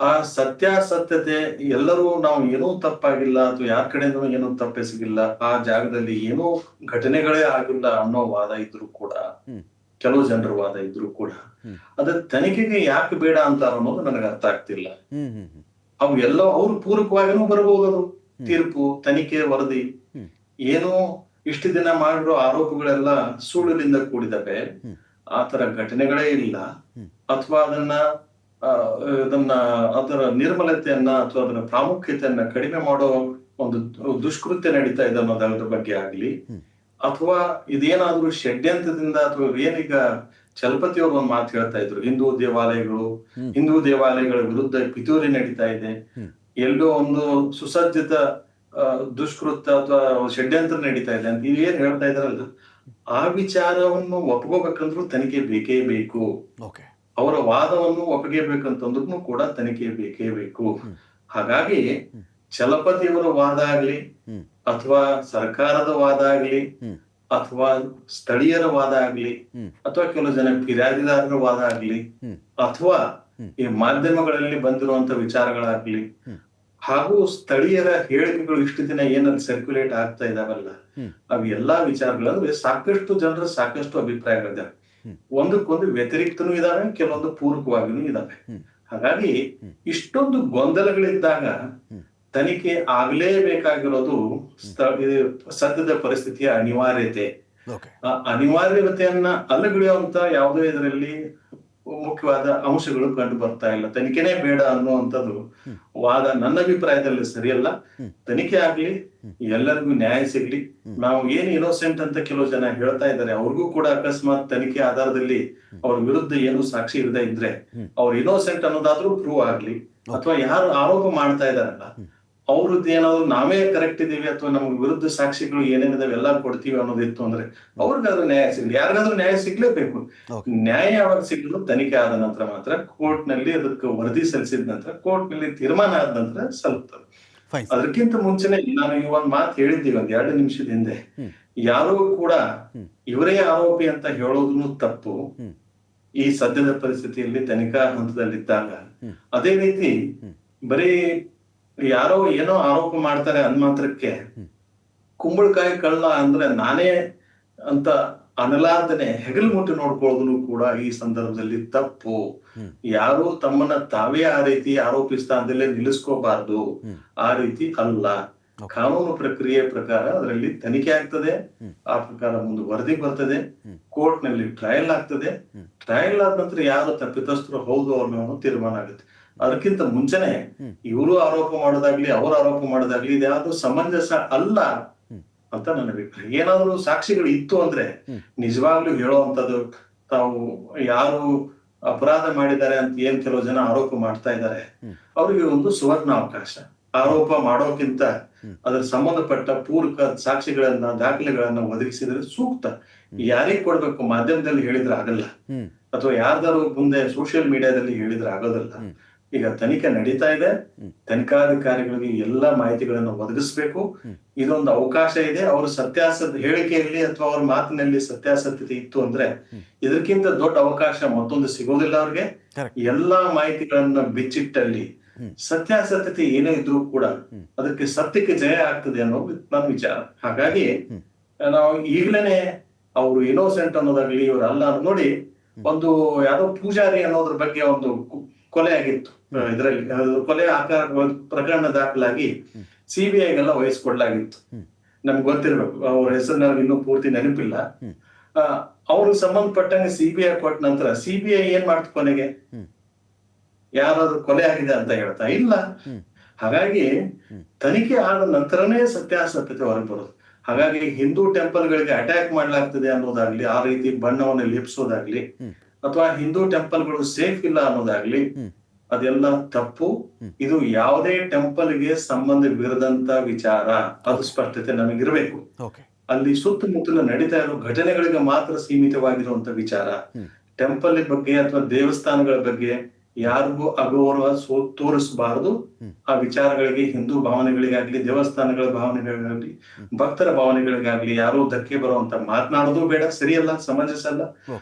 ಆ ಸತ್ಯಾಸತ್ಯತೆ ಎಲ್ಲರೂ ನಾವು ಏನೂ ತಪ್ಪಾಗಿಲ್ಲ ಅಥವಾ ಯಾರ ಕಡೆಯಿಂದ ಏನೂ ತಪ್ಪಿಸಿಗಿಲ್ಲ, ಆ ಜಾಗದಲ್ಲಿ ಏನೂ ಘಟನೆಗಳೇ ಆಗಿಲ್ಲ ಅನ್ನೋ ವಾದ ಇದ್ರು ಕೂಡ, ಕೆಲವು ಜನರ ವಾದ ಇದ್ರು ಕೂಡ ಅದ ತನಿಖೆಗೆ ಯಾಕೆ ಬೇಡ ಅಂತಾರ ಅನ್ನೋದು ನನಗೆ ಅರ್ಥ ಆಗ್ತಿಲ್ಲ. ಅವು ಎಲ್ಲ ಅವ್ರು ಪೂರಕವಾಗಿನೂ ಬರಬಹುದು. ಅದು ತೀರ್ಪು, ತನಿಖೆ, ವರದಿ ಏನೋ ಇಷ್ಟು ದಿನ ಮಾಡಿರೋ ಆರೋಪಗಳೆಲ್ಲ ಸುಳ್ಳಿನಿಂದ ಕೂಡಿದವೆ, ಆತರ ಘಟನೆಗಳೇ ಇಲ್ಲ, ಅಥವಾ ಅದರ ನಿರ್ಮಲತೆಯನ್ನ ಅಥವಾ ಅದರ ಪ್ರಾಮುಖ್ಯತೆಯನ್ನ ಕಡಿಮೆ ಮಾಡೋ ಒಂದು ದುಷ್ಕೃತ್ಯ ನಡೀತಾ ಇದೆ ಅನ್ನೋದ್ರ ಬಗ್ಗೆ ಆಗ್ಲಿ, ಅಥವಾ ಇದೇನಾದ್ರೂ ಷಡ್ಯಂತ್ರದಿಂದ ಅಥವಾ ಏನೀಗ ಚಲಪತಿ ಅವರು ಒಂದು ಮಾತು ಹೇಳ್ತಾ ಇದ್ರು, ಹಿಂದೂ ದೇವಾಲಯಗಳ ವಿರುದ್ಧ ಪಿತೂರಿ ನಡೀತಾ ಇದೆ, ಎಲ್ಲೋ ಒಂದು ಸುಸಜ್ಜಿತ ದುಷ್ಕೃತ್ಯ ಅಥವಾ ಷಡ್ಯಂತ್ರ ನಡೀತಾ ಇದೆ ಅಂತ ಏನ್ ಹೇಳ್ತಾ ಇದಾರಲ್ಲ, ಆ ವಿಚಾರವನ್ನು ಒಪ್ಕೋಬೇಕಂದ್ರೂ ತನಿಖೆ ಬೇಕೇ ಬೇಕು. ಅವರ ವಾದವನ್ನು ಒಪ್ಪಿಗೆಬೇಕಂತಂದ್ರೂ ಕೂಡ ತನಿಖೆ ಬೇಕೇ ಬೇಕು. ಹಾಗಾಗಿ ಚಲಪತಿಯವರ ವಾದ ಆಗ್ಲಿ ಅಥವಾ ಸರ್ಕಾರದ ವಾದ ಆಗ್ಲಿ ಅಥವಾ ಸ್ಥಳೀಯರ ವಾದ ಆಗ್ಲಿ ಅಥವಾ ಕೆಲವು ಜನ ಫಿರ್ಯಾದಿದಾರರ ವಾದ ಆಗ್ಲಿ ಅಥವಾ ಈ ಮಾಧ್ಯಮಗಳಲ್ಲಿ ಬಂದಿರುವಂತ ವಿಚಾರಗಳಾಗ್ಲಿ ಹಾಗೂ ಸ್ಥಳೀಯರ ಹೇಳಿಕೆಗಳು ಇಷ್ಟು ದಿನ ಏನಲ್ಲಿ ಸರ್ಕ್ಯುಲೇಟ್ ಆಗ್ತಾ ಇದಾವಲ್ಲ, ಅವು ಎಲ್ಲಾ ವಿಚಾರಗಳಂದ್ರೆ ಸಾಕಷ್ಟು ಜನರ ಸಾಕಷ್ಟು ಅಭಿಪ್ರಾಯಗಳಿದಾವೆ. ಒಂದಕ್ಕೊಂದು ವ್ಯತಿರಿಕ್ತನೂ ಇದಾವೆ, ಕೆಲವೊಂದು ಪೂರಕವಾಗಿನೂ ಇದಾವೆ. ಹಾಗಾಗಿ ಇಷ್ಟೊಂದು ಗೊಂದಲಗಳಿದ್ದಾಗ ತನಿಖೆ ಆಗ್ಲೇಬೇಕಾಗಿರೋದು ಸದ್ಯದ ಪರಿಸ್ಥಿತಿಯ ಅನಿವಾರ್ಯತೆ. ಆ ಅನಿವಾರ್ಯತೆಯನ್ನ ಅಲ್ಲಗಿಳಿಯುವಂತ ಯಾವುದೇ ಇದರಲ್ಲಿ ಮುಖ್ಯವಾದ ಅಂಶಗಳು ಕಂಡು ಬರ್ತಾ ಇಲ್ಲ. ತನಿಖೆನೇ ಬೇಡ ಅನ್ನುವಂಥದ್ದು ವಾದ ನನ್ನ ಅಭಿಪ್ರಾಯದಲ್ಲಿ ಸರಿಯಲ್ಲ. ತನಿಖೆ ಆಗ್ಲಿ, ಎಲ್ಲರಿಗೂ ನ್ಯಾಯ ಸಿಗ್ಲಿ. ನಾವು ಏನ್ ಇನ್ನೋಸೆಂಟ್ ಅಂತ ಕೆಲವು ಜನ ಹೇಳ್ತಾ ಇದ್ದಾರೆ, ಅವ್ರಿಗೂ ಕೂಡ ಅಕಸ್ಮಾತ್ ತನಿಖೆ ಆಧಾರದಲ್ಲಿ ಅವ್ರ ವಿರುದ್ಧ ಏನು ಸಾಕ್ಷಿ ಇರದೇ ಇದ್ರೆ ಅವ್ರು ಇನ್ನೋಸೆಂಟ್ ಅನ್ನೋದಾದ್ರೂ ಪ್ರೂವ್ ಆಗ್ಲಿ, ಅಥವಾ ಯಾರು ಆರೋಪ ಮಾಡ್ತಾ ಇದಾರಲ್ಲ ಅವ್ರದ್ದು ಏನಾದ್ರು ನಾವೇ ಕರೆಕ್ಟ್ ಇದೀವಿ ಅಥವಾ ನಮ್ಗೆ ವಿರುದ್ಧ ಸಾಕ್ಷಿಗಳು ಏನೇನಿದಾವೆ ಎಲ್ಲ ಕೊಡ್ತೀವಿ ಅನ್ನೋದಿತ್ತು ಅಂದ್ರೆ ಅವ್ರಿಗಾದ್ರೂ ನ್ಯಾಯ ಸಿಗ್ಲಿ. ಯಾರಿಗಾದ್ರೂ ನ್ಯಾಯ ಸಿಗ್ಲೇಬೇಕು. ನ್ಯಾಯ ಯಾವಾಗ ಸಿಗಲು ತನಿಖೆ ಆದ ನಂತರ ಮಾತ್ರ, ಕೋರ್ಟ್ ನಲ್ಲಿ ಅದಕ್ಕೆ ವರದಿ ಸಲ್ಲಿಸಿದ ನಂತರ, ಕೋರ್ಟ್ ನಲ್ಲಿ ತೀರ್ಮಾನ ಆದ ನಂತರ ಸಲ್ಲುತ್ತದೆ. ಅದಕ್ಕಿಂತ ಮುಂಚೆನೆ ನಾನು ಈ ಒಂದ್ ಮಾತು ಹೇಳಿದ್ದೀವಿ ಒಂದ್ 2 ನಿಮಿಷದ ಹಿಂದೆ, ಯಾರು ಕೂಡ ಇವರೇ ಆರೋಪಿ ಅಂತ ಹೇಳೋದನ್ನು ತಪ್ಪು ಈ ಸದ್ಯದ ಪರಿಸ್ಥಿತಿಯಲ್ಲಿ ತನಿಖಾ ಹಂತದಲ್ಲಿದ್ದಾಗ. ಅದೇ ರೀತಿ ಬರೀ ಯಾರೋ ಏನೋ ಆರೋಪ ಮಾಡ್ತಾರೆ ಅಂದ್ ಮಾತ್ರಕ್ಕೆ ಕುಂಬಳಕಾಯಿ ಕಳ್ಳ ಅಂದ್ರೆ ನಾನೇ ಅಂತ ಅನಲಾರ್ದನೆ ಹೆಗಲು ಮುಟ್ಟಿ ನೋಡ್ಕೊಳ್ಳೋದನ್ನು ಕೂಡ ಈ ಸಂದರ್ಭದಲ್ಲಿ ತಪ್ಪು. ಯಾರು ತಮ್ಮನ್ನ ತಾವೇ ಆ ರೀತಿ ಆರೋಪಿಸ್ತಾ ಅಂದಲೇ ನಿಲ್ಲಿಸ್ಕೋಬಾರ್ದು. ಆ ರೀತಿ ಅಲ್ಲ. ಕಾನೂನು ಪ್ರಕ್ರಿಯೆ ಪ್ರಕಾರ ಅದರಲ್ಲಿ ತನಿಖೆ ಆಗ್ತದೆ, ಆ ಪ್ರಕಾರ ಒಂದು ವರದಿ ಬರ್ತದೆ, ಕೋರ್ಟ್ ನಲ್ಲಿ ಟ್ರಯಲ್ ಆಗ್ತದೆ. ಟ್ರಯಲ್ ಆದ ನಂತರ ಯಾರು ತಪ್ಪಿತಸ್ಥರು ಹೌದು ಅನ್ನೋ ತೀರ್ಮಾನ ಆಗುತ್ತೆ. ಅದಕ್ಕಿಂತ ಮುಂಚೆನೆ ಇವರು ಆರೋಪ ಮಾಡೋದಾಗ್ಲಿ ಅವ್ರ ಆರೋಪ ಮಾಡೋದಾಗ್ಲಿ ಇದ್ಯಾವುದು ಸಮಂಜಸ ಅಲ್ಲ ಅಂತ ನನ್ನ ಅಭಿಪ್ರಾಯ. ಏನಾದ್ರು ಸಾಕ್ಷಿಗಳು ಇತ್ತು ಅಂದ್ರೆ ನಿಜವಾಗ್ಲೂ ಹೇಳುವಂತದ್ದು, ತಾವು ಯಾರು ಅಪರಾಧ ಮಾಡಿದ್ದಾರೆ ಅಂತ ಏನ್ ಕೆಲವು ಜನ ಆರೋಪ ಮಾಡ್ತಾ ಇದ್ದಾರೆ ಅವ್ರಿಗೆ ಒಂದು ಸುವರ್ಣ ಅವಕಾಶ. ಆರೋಪ ಮಾಡೋಕ್ಕಿಂತ ಅದ್ರ ಸಂಬಂಧಪಟ್ಟ ಪೂರಕ ಸಾಕ್ಷಿಗಳನ್ನ ದಾಖಲೆಗಳನ್ನ ಒದಗಿಸಿದ್ರೆ ಸೂಕ್ತ. ಯಾರಿಗ್ ಕೊಡ್ಬೇಕು, ಮಾಧ್ಯಮದಲ್ಲಿ ಹೇಳಿದ್ರೆ ಆಗಲ್ಲ, ಅಥವಾ ಯಾರ್ದಾರು ಮುಂದೆ ಸೋಷಿಯಲ್ ಮೀಡಿಯಾದಲ್ಲಿ ಹೇಳಿದ್ರೆ ಆಗೋದಲ್ಲ. ಈಗ ತನಿಖೆ ನಡೀತಾ ಇದೆ, ತನಿಖಾಧಿಕಾರಿಗಳಿಗೆ ಎಲ್ಲಾ ಮಾಹಿತಿಗಳನ್ನು ಒದಗಿಸ್ಬೇಕು. ಇದೊಂದು ಅವಕಾಶ ಇದೆ. ಅವ್ರ ಹೇಳಿಕೆಯಲ್ಲಿ ಅಥವಾ ಅವ್ರ ಮಾತಿನಲ್ಲಿ ಸತ್ಯಾಸತ್ಯತೆ ಇತ್ತು ಅಂದ್ರೆ ಇದಕ್ಕಿಂತ ದೊಡ್ಡ ಅವಕಾಶ ಮತ್ತೊಂದು ಸಿಗೋದಿಲ್ಲ ಅವ್ರಿಗೆ. ಎಲ್ಲಾ ಮಾಹಿತಿಗಳನ್ನ ಬಿಚ್ಚಿಟ್ಟಲ್ಲಿ ಸತ್ಯಾಸತ್ಯತೆ ಏನೇ ಇದ್ರೂ ಕೂಡ ಅದಕ್ಕೆ ಸತ್ಯಕ್ಕೆ ಜಯ ಆಗ್ತದೆ ಅನ್ನೋದು ನನ್ನ ವಿಚಾರ. ಹಾಗಾಗಿ ನಾವು ಈಗ್ಲೇನೆ ಅವ್ರು ಇನ್ನೋಸೆಂಟ್ ಅನ್ನೋದಾಗ್ಲಿ ಇವ್ರು ಅಲ್ಲ ನೋಡಿ. ಒಂದು ಯಾವ್ದೋ ಪೂಜಾರಿ ಅನ್ನೋದ್ರ ಬಗ್ಗೆ ಒಂದು ಕೊಲೆ ಆಗಿತ್ತು ಇದರಲ್ಲಿ, ಕೊಲೆ ಆಕಾರ ಪ್ರಕರಣ ದಾಖಲಾಗಿ CBIಗೆಲ್ಲ ವಹಿಸ್ಕೊಡ್ಲಾಗಿತ್ತು. ನಮ್ಗೆ ಗೊತ್ತಿರ್ಬೇಕು, ಅವ್ರ ಹೆಸರು ನನಗೆ ಇನ್ನೂ ಪೂರ್ತಿ ನೆನಪಿಲ್ಲ. ಅವ್ರಿಗೆ ಸಂಬಂಧಪಟ್ಟಂಗೆ CBI ಕೊಟ್ಟ ನಂತರ CBI ಏನ್ ಮಾಡ್ತು ಕೊನೆಗೆ? ಯಾರಾದ್ರೂ ಕೊಲೆ ಆಗಿದೆ ಅಂತ ಹೇಳ್ತಾ ಇಲ್ಲ. ಹಾಗಾಗಿ ತನಿಖೆ ಆದ ನಂತರನೇ ಸತ್ಯಾಸತ್ಯತೆ ಹೊರಗೆ ಬರೋದು. ಹಾಗಾಗಿ ಹಿಂದೂ ಟೆಂಪಲ್ಗಳಿಗೆ ಅಟ್ಯಾಕ್ ಮಾಡ್ಲಾಗ್ತದೆ ಅನ್ನೋದಾಗ್ಲಿ, ಆ ರೀತಿ ಬಣ್ಣವನ್ನು ಲೇಪಿಸೋದಾಗ್ಲಿ, ಅಥವಾ ಹಿಂದೂ ಟೆಂಪಲ್ಗಳು ಸೇಫ್ ಇಲ್ಲ ಅನ್ನೋದಾಗ್ಲಿ, ಅದೆಲ್ಲ ತಪ್ಪು. ಇದು ಯಾವುದೇ ಟೆಂಪಲ್ಗೆ ಸಂಬಂಧವಿರದಂತ ವಿಚಾರ, ಅದು ಸ್ಪಷ್ಟತೆ ನಮಗಿರ್ಬೇಕು. ಅಲ್ಲಿ ಸುತ್ತಮುತ್ತಲ ನಡೀತಾ ಇರೋ ಘಟನೆಗಳಿಗೆ ಮಾತ್ರ ಸೀಮಿತವಾಗಿರುವಂತ ವಿಚಾರ. ಟೆಂಪಲ್ ಬಗ್ಗೆ ಅಥವಾ ದೇವಸ್ಥಾನಗಳ ಬಗ್ಗೆ ಯಾರಿಗೂ ಅಗೌರವ ತೋರಿಸಬಾರದು. ಆ ವಿಚಾರಗಳಿಗೆ, ಹಿಂದೂ ಭಾವನೆಗಳಿಗಾಗ್ಲಿ, ದೇವಸ್ಥಾನಗಳ ಭಾವನೆಗಳಿಗಾಗ್ಲಿ, ಭಕ್ತರ ಭಾವನೆಗಳಿಗಾಗ್ಲಿ ಯಾರು ಧಕ್ಕೆ ಬರುವಂತ ಮಾತನಾಡೋದು ಬೇಡ, ಸರಿಯಲ್ಲ, ಸಮಂಜಸ ಅಲ್ಲ.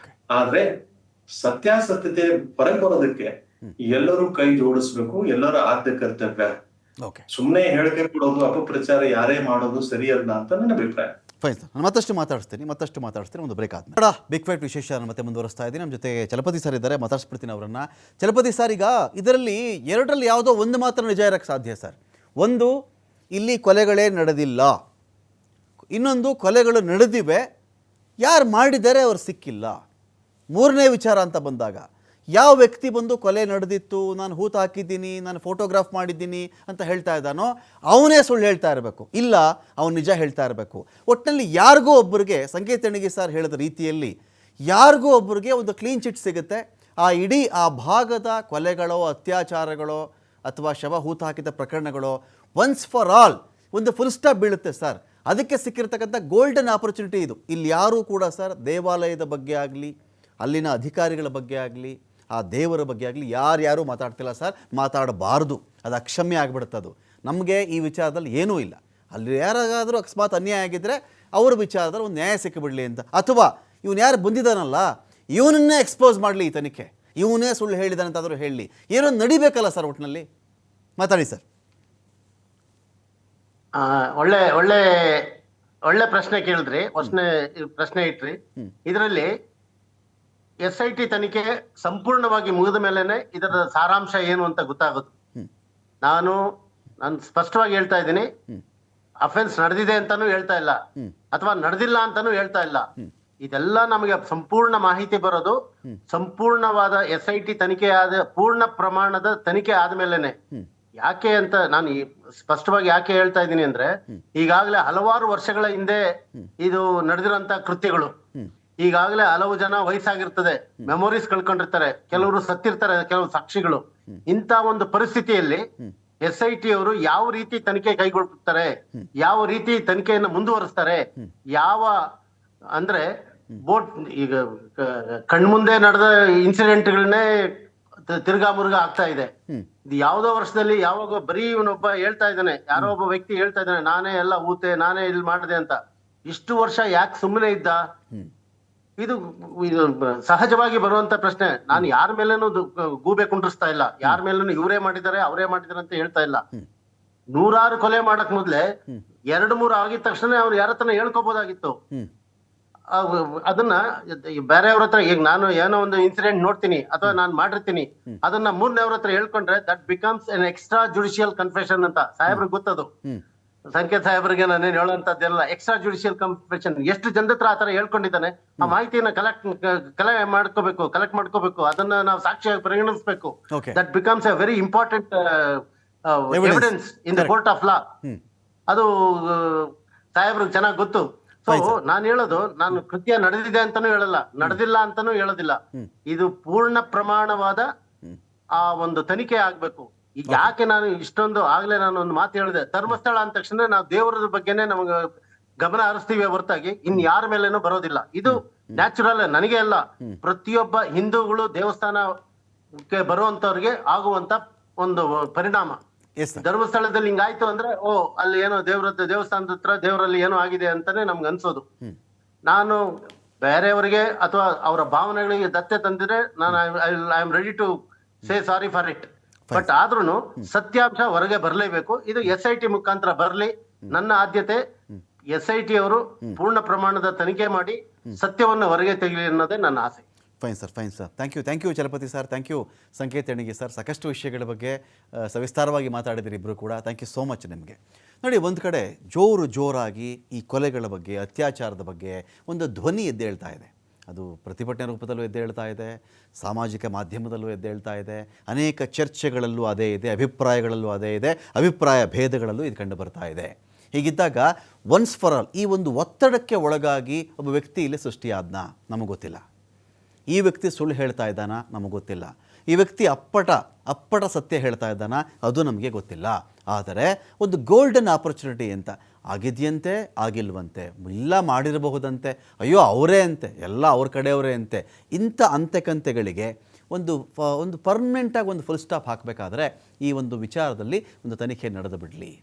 ಆದ್ರೆ ಸತ್ಯಾಸತ್ಯತೆ ಹೊರಗೆ ಬರೋದಕ್ಕೆ ಎಲ್ಲರೂ ಕೈ ಜೋಡಿಸ್ಬೇಕು, ಎಲ್ಲರ ಆದ್ಯ ಕರ್ತವ್ಯ. ಸುಮ್ಮನೆ ಹೇಳಿಕೆ ಕೊಡೋದು, ಅಪಪ್ರಚಾರ ಯಾರೇ ಮಾಡೋದು ಸರಿಯಲ್ಲ ಅಂತ ನನ್ನ ಅಭಿಪ್ರಾಯ. ಫೈನ್ ಸರ್, ನಾನು ಮತ್ತಷ್ಟು ಮಾತಾಡಿಸ್ತೀನಿ ಒಂದು ಬ್ರೇಕ್ ಆದ್ಮೇಲೆ. ಬಿಗ್ ಫೈಟ್ ವಿಶೇಷ ನಾನು ಮತ್ತೆ ಮುಂದುವರಿಸ್ತಾ ಇದ್ದೀನಿ. ನಮ್ಮ ಜೊತೆ ಚಲಪತಿ ಸರ್ ಇದ್ದಾರೆ, ಮಾತಾಡ್ಸ್ಬಿಡ್ತೀನಿ ಅವರನ್ನ. ಚಲಪತಿ ಸರ್, ಈಗ ಇದರಲ್ಲಿ ಎರಡರಲ್ಲಿ ಯಾವುದೋ ಒಂದು ಮಾತ್ರ ನಿಜ ಇರೋಕ್ಕೆ ಸಾಧ್ಯ ಸರ್. ಒಂದು, ಇಲ್ಲಿ ಕೊಲೆಗಳೇ ನಡೆದಿಲ್ಲ. ಇನ್ನೊಂದು, ಕೊಲೆಗಳು ನಡೆದಿವೆ, ಯಾರು ಮಾಡಿದ್ದಾರೆ ಅವ್ರು ಸಿಕ್ಕಿಲ್ಲ. ಮೂರನೇ ವಿಚಾರ ಅಂತ ಬಂದಾಗ, ಯಾವ ವ್ಯಕ್ತಿ ಬಂದು ಕೊಲೆ ನಡೆದಿತ್ತು, ನಾನು ಹೂತು ಹಾಕಿದ್ದೀನಿ, ನಾನು ಫೋಟೋಗ್ರಾಫ್ ಮಾಡಿದ್ದೀನಿ ಅಂತ ಹೇಳ್ತಾ ಇದ್ದಾನೋ ಅವನೇ ಸುಳ್ಳು ಹೇಳ್ತಾ ಇರಬೇಕು, ಇಲ್ಲ ಅವನು ನಿಜ ಹೇಳ್ತಾ ಇರಬೇಕು. ಒಟ್ಟಿನಲ್ಲಿ ಯಾರಿಗೂ ಒಬ್ಬರಿಗೆ, ಸಂಕೇತಣಿಗೆ ಸರ್ ಹೇಳಿದ ರೀತಿಯಲ್ಲಿ ಯಾರಿಗೂ ಒಬ್ಬರಿಗೆ ಒಂದು ಕ್ಲೀನ್ ಚಿಟ್ ಸಿಗುತ್ತೆ. ಆ ಭಾಗದ ಕೊಲೆಗಳೋ, ಅತ್ಯಾಚಾರಗಳೋ ಅಥವಾ ಶವ ಹೂತು ಹಾಕಿದ ಪ್ರಕರಣಗಳೋ ಒನ್ಸ್ ಫಾರ್ ಆಲ್ ಒಂದು ಫುಲ್ ಸ್ಟಾಪ್ ಬೀಳುತ್ತೆ ಸರ್. ಅದಕ್ಕೆ ಸಿಕ್ಕಿರ್ತಕ್ಕಂಥ ಗೋಲ್ಡನ್ ಆಪರ್ಚುನಿಟಿ ಇದು. ಇಲ್ಲಿ ಯಾರೂ ಕೂಡ ಸರ್ ದೇವಾಲಯದ ಬಗ್ಗೆ ಆಗಲಿ, ಅಲ್ಲಿನ ಅಧಿಕಾರಿಗಳ ಬಗ್ಗೆ ಆಗಲಿ, ಆ ದೇವರ ಬಗ್ಗೆ ಆಗಲಿ ಯಾರ್ಯಾರೂ ಮಾತಾಡ್ತಿಲ್ಲ ಸರ್. ಮಾತಾಡಬಾರ್ದು, ಅದು ಅಕ್ಷಮ್ಯ ಆಗಿಬಿಡುತ್ತೆ. ಅದು ನಮಗೆ ಈ ವಿಚಾರದಲ್ಲಿ ಏನೂ ಇಲ್ಲ. ಅಲ್ಲಿ ಯಾರಾದರೂ ಅಕಸ್ಮಾತ್ ಅನ್ಯಾಯ ಆಗಿದ್ದರೆ ಅವ್ರ ವಿಚಾರದಲ್ಲಿ ಒಂದು ನ್ಯಾಯ ಸಿಕ್ಕಿಬಿಡಲಿ ಅಂತ, ಅಥವಾ ಇವನು ಯಾರು ಬಂದಿದ್ದಾನಲ್ಲ ಇವನನ್ನೇ ಎಕ್ಸ್ಪೋಸ್ ಮಾಡಲಿ ಈ ತನಿಖೆ, ಇವನೇ ಸುಳ್ಳು ಹೇಳಿದಾನೆ ಅಂತಾದರೂ ಹೇಳಲಿ, ಏನೋ ನಡಿಬೇಕಲ್ಲ ಸರ್. ಒಟ್ಟಿನಲ್ಲಿ ಮಾತಾಡಿ ಸರ್. ಒಳ್ಳೆ ಒಳ್ಳೆ ಒಳ್ಳೆ ಪ್ರಶ್ನೆ ಕೇಳಿದ್ರಿ, ಪ್ರಶ್ನೆ ಇಟ್ರಿ. ಇದರಲ್ಲಿ SIT ತನಿಖೆ ಸಂಪೂರ್ಣವಾಗಿ ಮುಗಿದ ಮೇಲೆನೆ ಇದರ ಸಾರಾಂಶ ಏನು ಅಂತ ಗೊತ್ತಾಗುತ್ತೆ. ನಾನು ಸ್ಪಷ್ಟವಾಗಿ ಹೇಳ್ತಾ ಇದ್ದೀನಿ, ಅಫೆನ್ಸ್ ನಡೆದಿದೆ ಅಂತಾನು ಹೇಳ್ತಾ ಇಲ್ಲ, ಅಥವಾ ನಡೆದಿಲ್ಲ ಅಂತಾನು ಹೇಳ್ತಾ ಇಲ್ಲ. ಇದೆಲ್ಲ ನಮಗೆ ಸಂಪೂರ್ಣ ಮಾಹಿತಿ ಬರೋದು ಸಂಪೂರ್ಣವಾದ SIT ತನಿಖೆ ಪೂರ್ಣ ಪ್ರಮಾಣದ ತನಿಖೆ ಆದ್ಮೇಲೆನೆ. ಯಾಕೆ ಅಂತ ನಾನು ಸ್ಪಷ್ಟವಾಗಿ ಯಾಕೆ ಹೇಳ್ತಾ ಇದ್ದೀನಿ ಅಂದ್ರೆ, ಈಗಾಗಲೇ ಹಲವಾರು ವರ್ಷಗಳ ಹಿಂದೆ ಇದು ನಡೆದಿರೋಂತ ಕೃತ್ಯಗಳು. ಈಗಾಗಲೇ ಹಲವು ಜನ ವಯಸ್ಸಾಗಿರ್ತದೆ, ಮೆಮೊರೀಸ್ ಕಳ್ಕೊಂಡಿರ್ತಾರೆ, ಕೆಲವರು ಸತ್ತಿರ್ತಾರೆ, ಕೆಲವು ಸಾಕ್ಷಿಗಳು. ಇಂತ ಒಂದು ಪರಿಸ್ಥಿತಿಯಲ್ಲಿ SIT ಅವರು ಯಾವ ರೀತಿ ತನಿಖೆ ಕೈಗೊಳ್ತಾರೆ, ಯಾವ ರೀತಿ ತನಿಖೆಯನ್ನು ಮುಂದುವರಿಸ್ತಾರೆ, ಅಂದ್ರೆ ಈಗ ಕಣ್ಮುಂದೆ ನಡೆದ ಇನ್ಸಿಡೆಂಟ್ಗಳನ್ನೇ ತಿರ್ಗಾ ಮುರುಗಾ ಆಗ್ತಾ ಇದೆ. ಇದು ಯಾವ್ದೋ ವರ್ಷದಲ್ಲಿ ಯಾವಾಗ ಬರೀ ಇವನೊಬ್ಬ ಹೇಳ್ತಾ ಇದ್ದಾನೆ, ಯಾರೋ ಒಬ್ಬ ವ್ಯಕ್ತಿ ಹೇಳ್ತಾ ಇದ್ದಾನೆ, ನಾನೇ ಎಲ್ಲ ಊತೆ, ನಾನೇ ಇಲ್ಲಿ ಮಾಡಿದೆ ಅಂತ. ಇಷ್ಟು ವರ್ಷ ಯಾಕೆ ಸುಮ್ಮನೆ ಇದ್ದ? ಇದು ಸಹಜವಾಗಿ ಬರುವಂತ ಪ್ರಶ್ನೆ. ನಾನು ಯಾರ ಮೇಲೇನು ಗೂಬೆ ಕುಂಡ್ರಿಸ್ತಾ ಇಲ್ಲ, ಯಾರ ಮೇಲೇನು ಇವರೇ ಮಾಡಿದ್ದಾರೆ ಅವರೇ ಮಾಡಿದಾರೆ ಅಂತ ಹೇಳ್ತಾ ಇಲ್ಲ. ನೂರಾರು ಕೊಲೆ ಮಾಡಕ್ ಮೊದ್ಲೆ 2-3 ಆಗಿದ ತಕ್ಷಣ ಅವ್ರು ಯಾರ ಹತ್ರ ಹೇಳ್ಕೋಬಹುದಾಗಿತ್ತು. ಅದನ್ನ ಬೇರೆಯವ್ರ ಹತ್ರ, ಈಗ ನಾನು ಏನೋ ಒಂದು ಇನ್ಸಿಡೆಂಟ್ ನೋಡ್ತೀನಿ ಅಥವಾ ನಾನು ಮಾಡಿರ್ತೀನಿ, ಅದನ್ನ 3ನೇವ್ರ ಹತ್ರ ಹೇಳ್ಕೊಂಡ್ರೆ that becomes an extra judicial confession ಅಂತ ಸಾಹೇಬ್ರಿಗೆ ಗೊತ್ತದು. ಸಂಕೇತ್ ಸಾಹೇಬ್ರಿಗೆ ನಾನೇನು ಹೇಳುವಂತದ್ದೆಲ್ಲ ಎಕ್ಸ್ಟ್ರಾ ಜುಡಿಷಿಯಲ್ ಕನ್ಫೆಷನ್. ಎಷ್ಟು ಜನದ ಹತ್ರ ಆತರ ಹೇಳ್ಕೊಂಡಿದ್ದಾನೆ, ಆ ಮಾಹಿತಿಯನ್ನ ಕಲೆಕ್ಟ್ ಮಾಡ್ಕೋಬೇಕು, ಅದನ್ನ ನಾವು ಸಾಕ್ಷಿಯಾಗಿ ಪರಿಗಣಿಸಬೇಕು. That becomes A very important evidence in the court of law. ಅದು ಸಾಹೇಬ್ರಿಗೆ ಚೆನ್ನಾಗಿ ಗೊತ್ತು. ಸೊ ನಾನು ಹೇಳೋದು, ನಾನು ಕೃತ್ಯ ನಡೆದಿದೆ ಅಂತಾನೂ ಹೇಳಲ್ಲ, ನಡೆದಿಲ್ಲ ಅಂತಾನೂ ಹೇಳೋದಿಲ್ಲ. ಇದು ಪೂರ್ಣ ಪ್ರಮಾಣವಾದ ಆ ಒಂದು ತನಿಖೆ ಆಗ್ಬೇಕು. ಈಗ ಯಾಕೆ ನಾನು ಇಷ್ಟೊಂದು ಆಗ್ಲೇ ನಾನು ಒಂದು ಮಾತು ಹೇಳಿದೆ, ಧರ್ಮಸ್ಥಳ ಅಂದ ತಕ್ಷಣ ನಾವು ದೇವರದ ಬಗ್ಗೆನೆ ನಮಗೆ ಗಮನ ಹರಿಸ್ತೀವಿ ಹೊರತಾಗಿ ಇನ್ ಯಾರ ಮೇಲೇನೂ ಬರೋದಿಲ್ಲ. ಇದು ನ್ಯಾಚುರಲ್, ನನಗೆ ಅಲ್ಲ, ಪ್ರತಿಯೊಬ್ಬ ಹಿಂದೂಗಳು ದೇವಸ್ಥಾನಕ್ಕೆ ಬರುವಂತವ್ರಿಗೆ ಆಗುವಂತ ಒಂದು ಪರಿಣಾಮ. ಧರ್ಮಸ್ಥಳದಲ್ಲಿ ಹಿಂಗಾಯ್ತು ಅಂದ್ರೆ ಅಲ್ಲಿ ಏನೋ ದೇವಸ್ಥಾನದ ಹತ್ರ ದೇವರಲ್ಲಿ ಏನೋ ಆಗಿದೆ ಅಂತಾನೆ ನಮ್ಗೆ ಅನ್ಸೋದು. ನಾನು ಬೇರೆಯವರಿಗೆ ಅಥವಾ ಅವರ ಭಾವನೆಗಳಿಗೆ ದತ್ತೆ ತಂದಿದ್ರೆ ನಾನು I am ready to say sorry for it. But ಆದ್ರೂ ಸತ್ಯಾಂಶ ಹೊರಗೆ ಬರ್ಲೇಬೇಕು. ಇದು SIT ಮುಖಾಂತರ ಬರ್ಲಿ. ನನ್ನ ಆದ್ಯತೆ SIT ಅವರು ಪೂರ್ಣ ಪ್ರಮಾಣದ ತನಿಖೆ ಮಾಡಿ ಸತ್ಯವನ್ನು ಹೊರಗೆ ತೆಗೆಯಲಿ ಅನ್ನೋದೇ ನನ್ನ ಆಸೆ. Fine sir, fine sir. Thank you Chalapathi sir, thank you Sanket Enige sir. ಸಾಕಷ್ಟು ವಿಷಯಗಳ ಬಗ್ಗೆ ಸವಿಸ್ತಾರವಾಗಿ ಮಾತಾಡಿದಿರಿ ಇಬ್ಬರು ಕೂಡ. ಥ್ಯಾಂಕ್ ಯು ಸೋ ಮಚ್ ನಿಮಗೆ. ನೋಡಿ, ಒಂದು ಕಡೆ ಜೋರಾಗಿ ಈ ಕೊಲೆಗಳ ಬಗ್ಗೆ, ಅತ್ಯಾಚಾರದ ಬಗ್ಗೆ ಒಂದು ಧ್ವನಿ ಎದ್ದೇಳ್ತಾ ಇದೆ. ಅದು ಪ್ರತಿಭಟನೆ ರೂಪದಲ್ಲೂ ಎದ್ದೇಳ್ತಾ ಇದೆ, ಸಾಮಾಜಿಕ ಮಾಧ್ಯಮದಲ್ಲೂ ಎದ್ದೇಳ್ತಾ ಇದೆ, ಅನೇಕ ಚರ್ಚೆಗಳಲ್ಲೂ ಅದೇ ಇದೆ, ಅಭಿಪ್ರಾಯಗಳಲ್ಲೂ ಅದೇ ಇದೆ, ಅಭಿಪ್ರಾಯ ಭೇದಗಳಲ್ಲೂ ಇದು ಕಂಡು ಬರ್ತಾ ಇದೆ. ಹೀಗಿದ್ದಾಗ ಒನ್ಸ್ ಫಾರ್ ಆಲ್ ಈ ಒಂದು ಒತ್ತಡಕ್ಕೆ ಒಳಗಾಗಿ ಒಬ್ಬ ವ್ಯಕ್ತಿ ಇಲ್ಲಿ ಸೃಷ್ಟಿಯಾದ್ನಾ ನಮಗೆ ಗೊತ್ತಿಲ್ಲ. ಈ ವ್ಯಕ್ತಿ ಸುಳ್ಳು ಹೇಳ್ತಾ ಇದ್ದಾನ ನಮಗೆ ಗೊತ್ತಿಲ್ಲ. ಈ ವ್ಯಕ್ತಿ ಅಪ್ಪಟ ಸತ್ಯ ಹೇಳ್ತಾ ಇದ್ದಾನ ಅದು ನಮಗೆ ಗೊತ್ತಿಲ್ಲ. ಆದರೆ ಒಂದು ಗೋಲ್ಡನ್ ಆಪರ್ಚುನಿಟಿ ಅಂತ ಆಗಿದೆಯಂತೆ, ಆಗಿಲ್ವಂತೆ, ಇಲ್ಲ ಮಾಡಿರಬಹುದಂತೆ, ಅಯ್ಯೋ ಅವರೇ ಅಂತೆ, ಎಲ್ಲ ಅವ್ರ ಕಡೆಯವರೇ ಅಂತೆ. ಇಂಥ ಅಂತೆಕಂತೆಗಳಿಗೆ ಒಂದು ಪರ್ಮನೆಂಟಾಗಿ ಒಂದು ಫುಲ್ ಸ್ಟಾಪ್ ಹಾಕಬೇಕಾದ್ರೆ ಈ ಒಂದು ವಿಚಾರದಲ್ಲಿ ಒಂದು ತನಿಖೆ ನಡೆದು ಬಿಡಲಿ.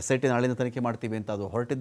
SIT ನಾಳಿಂದ ತನಿಖೆ ಮಾಡ್ತೀವಿ ಅಂತ ಅದು ಹೊರಟಿದ್ದು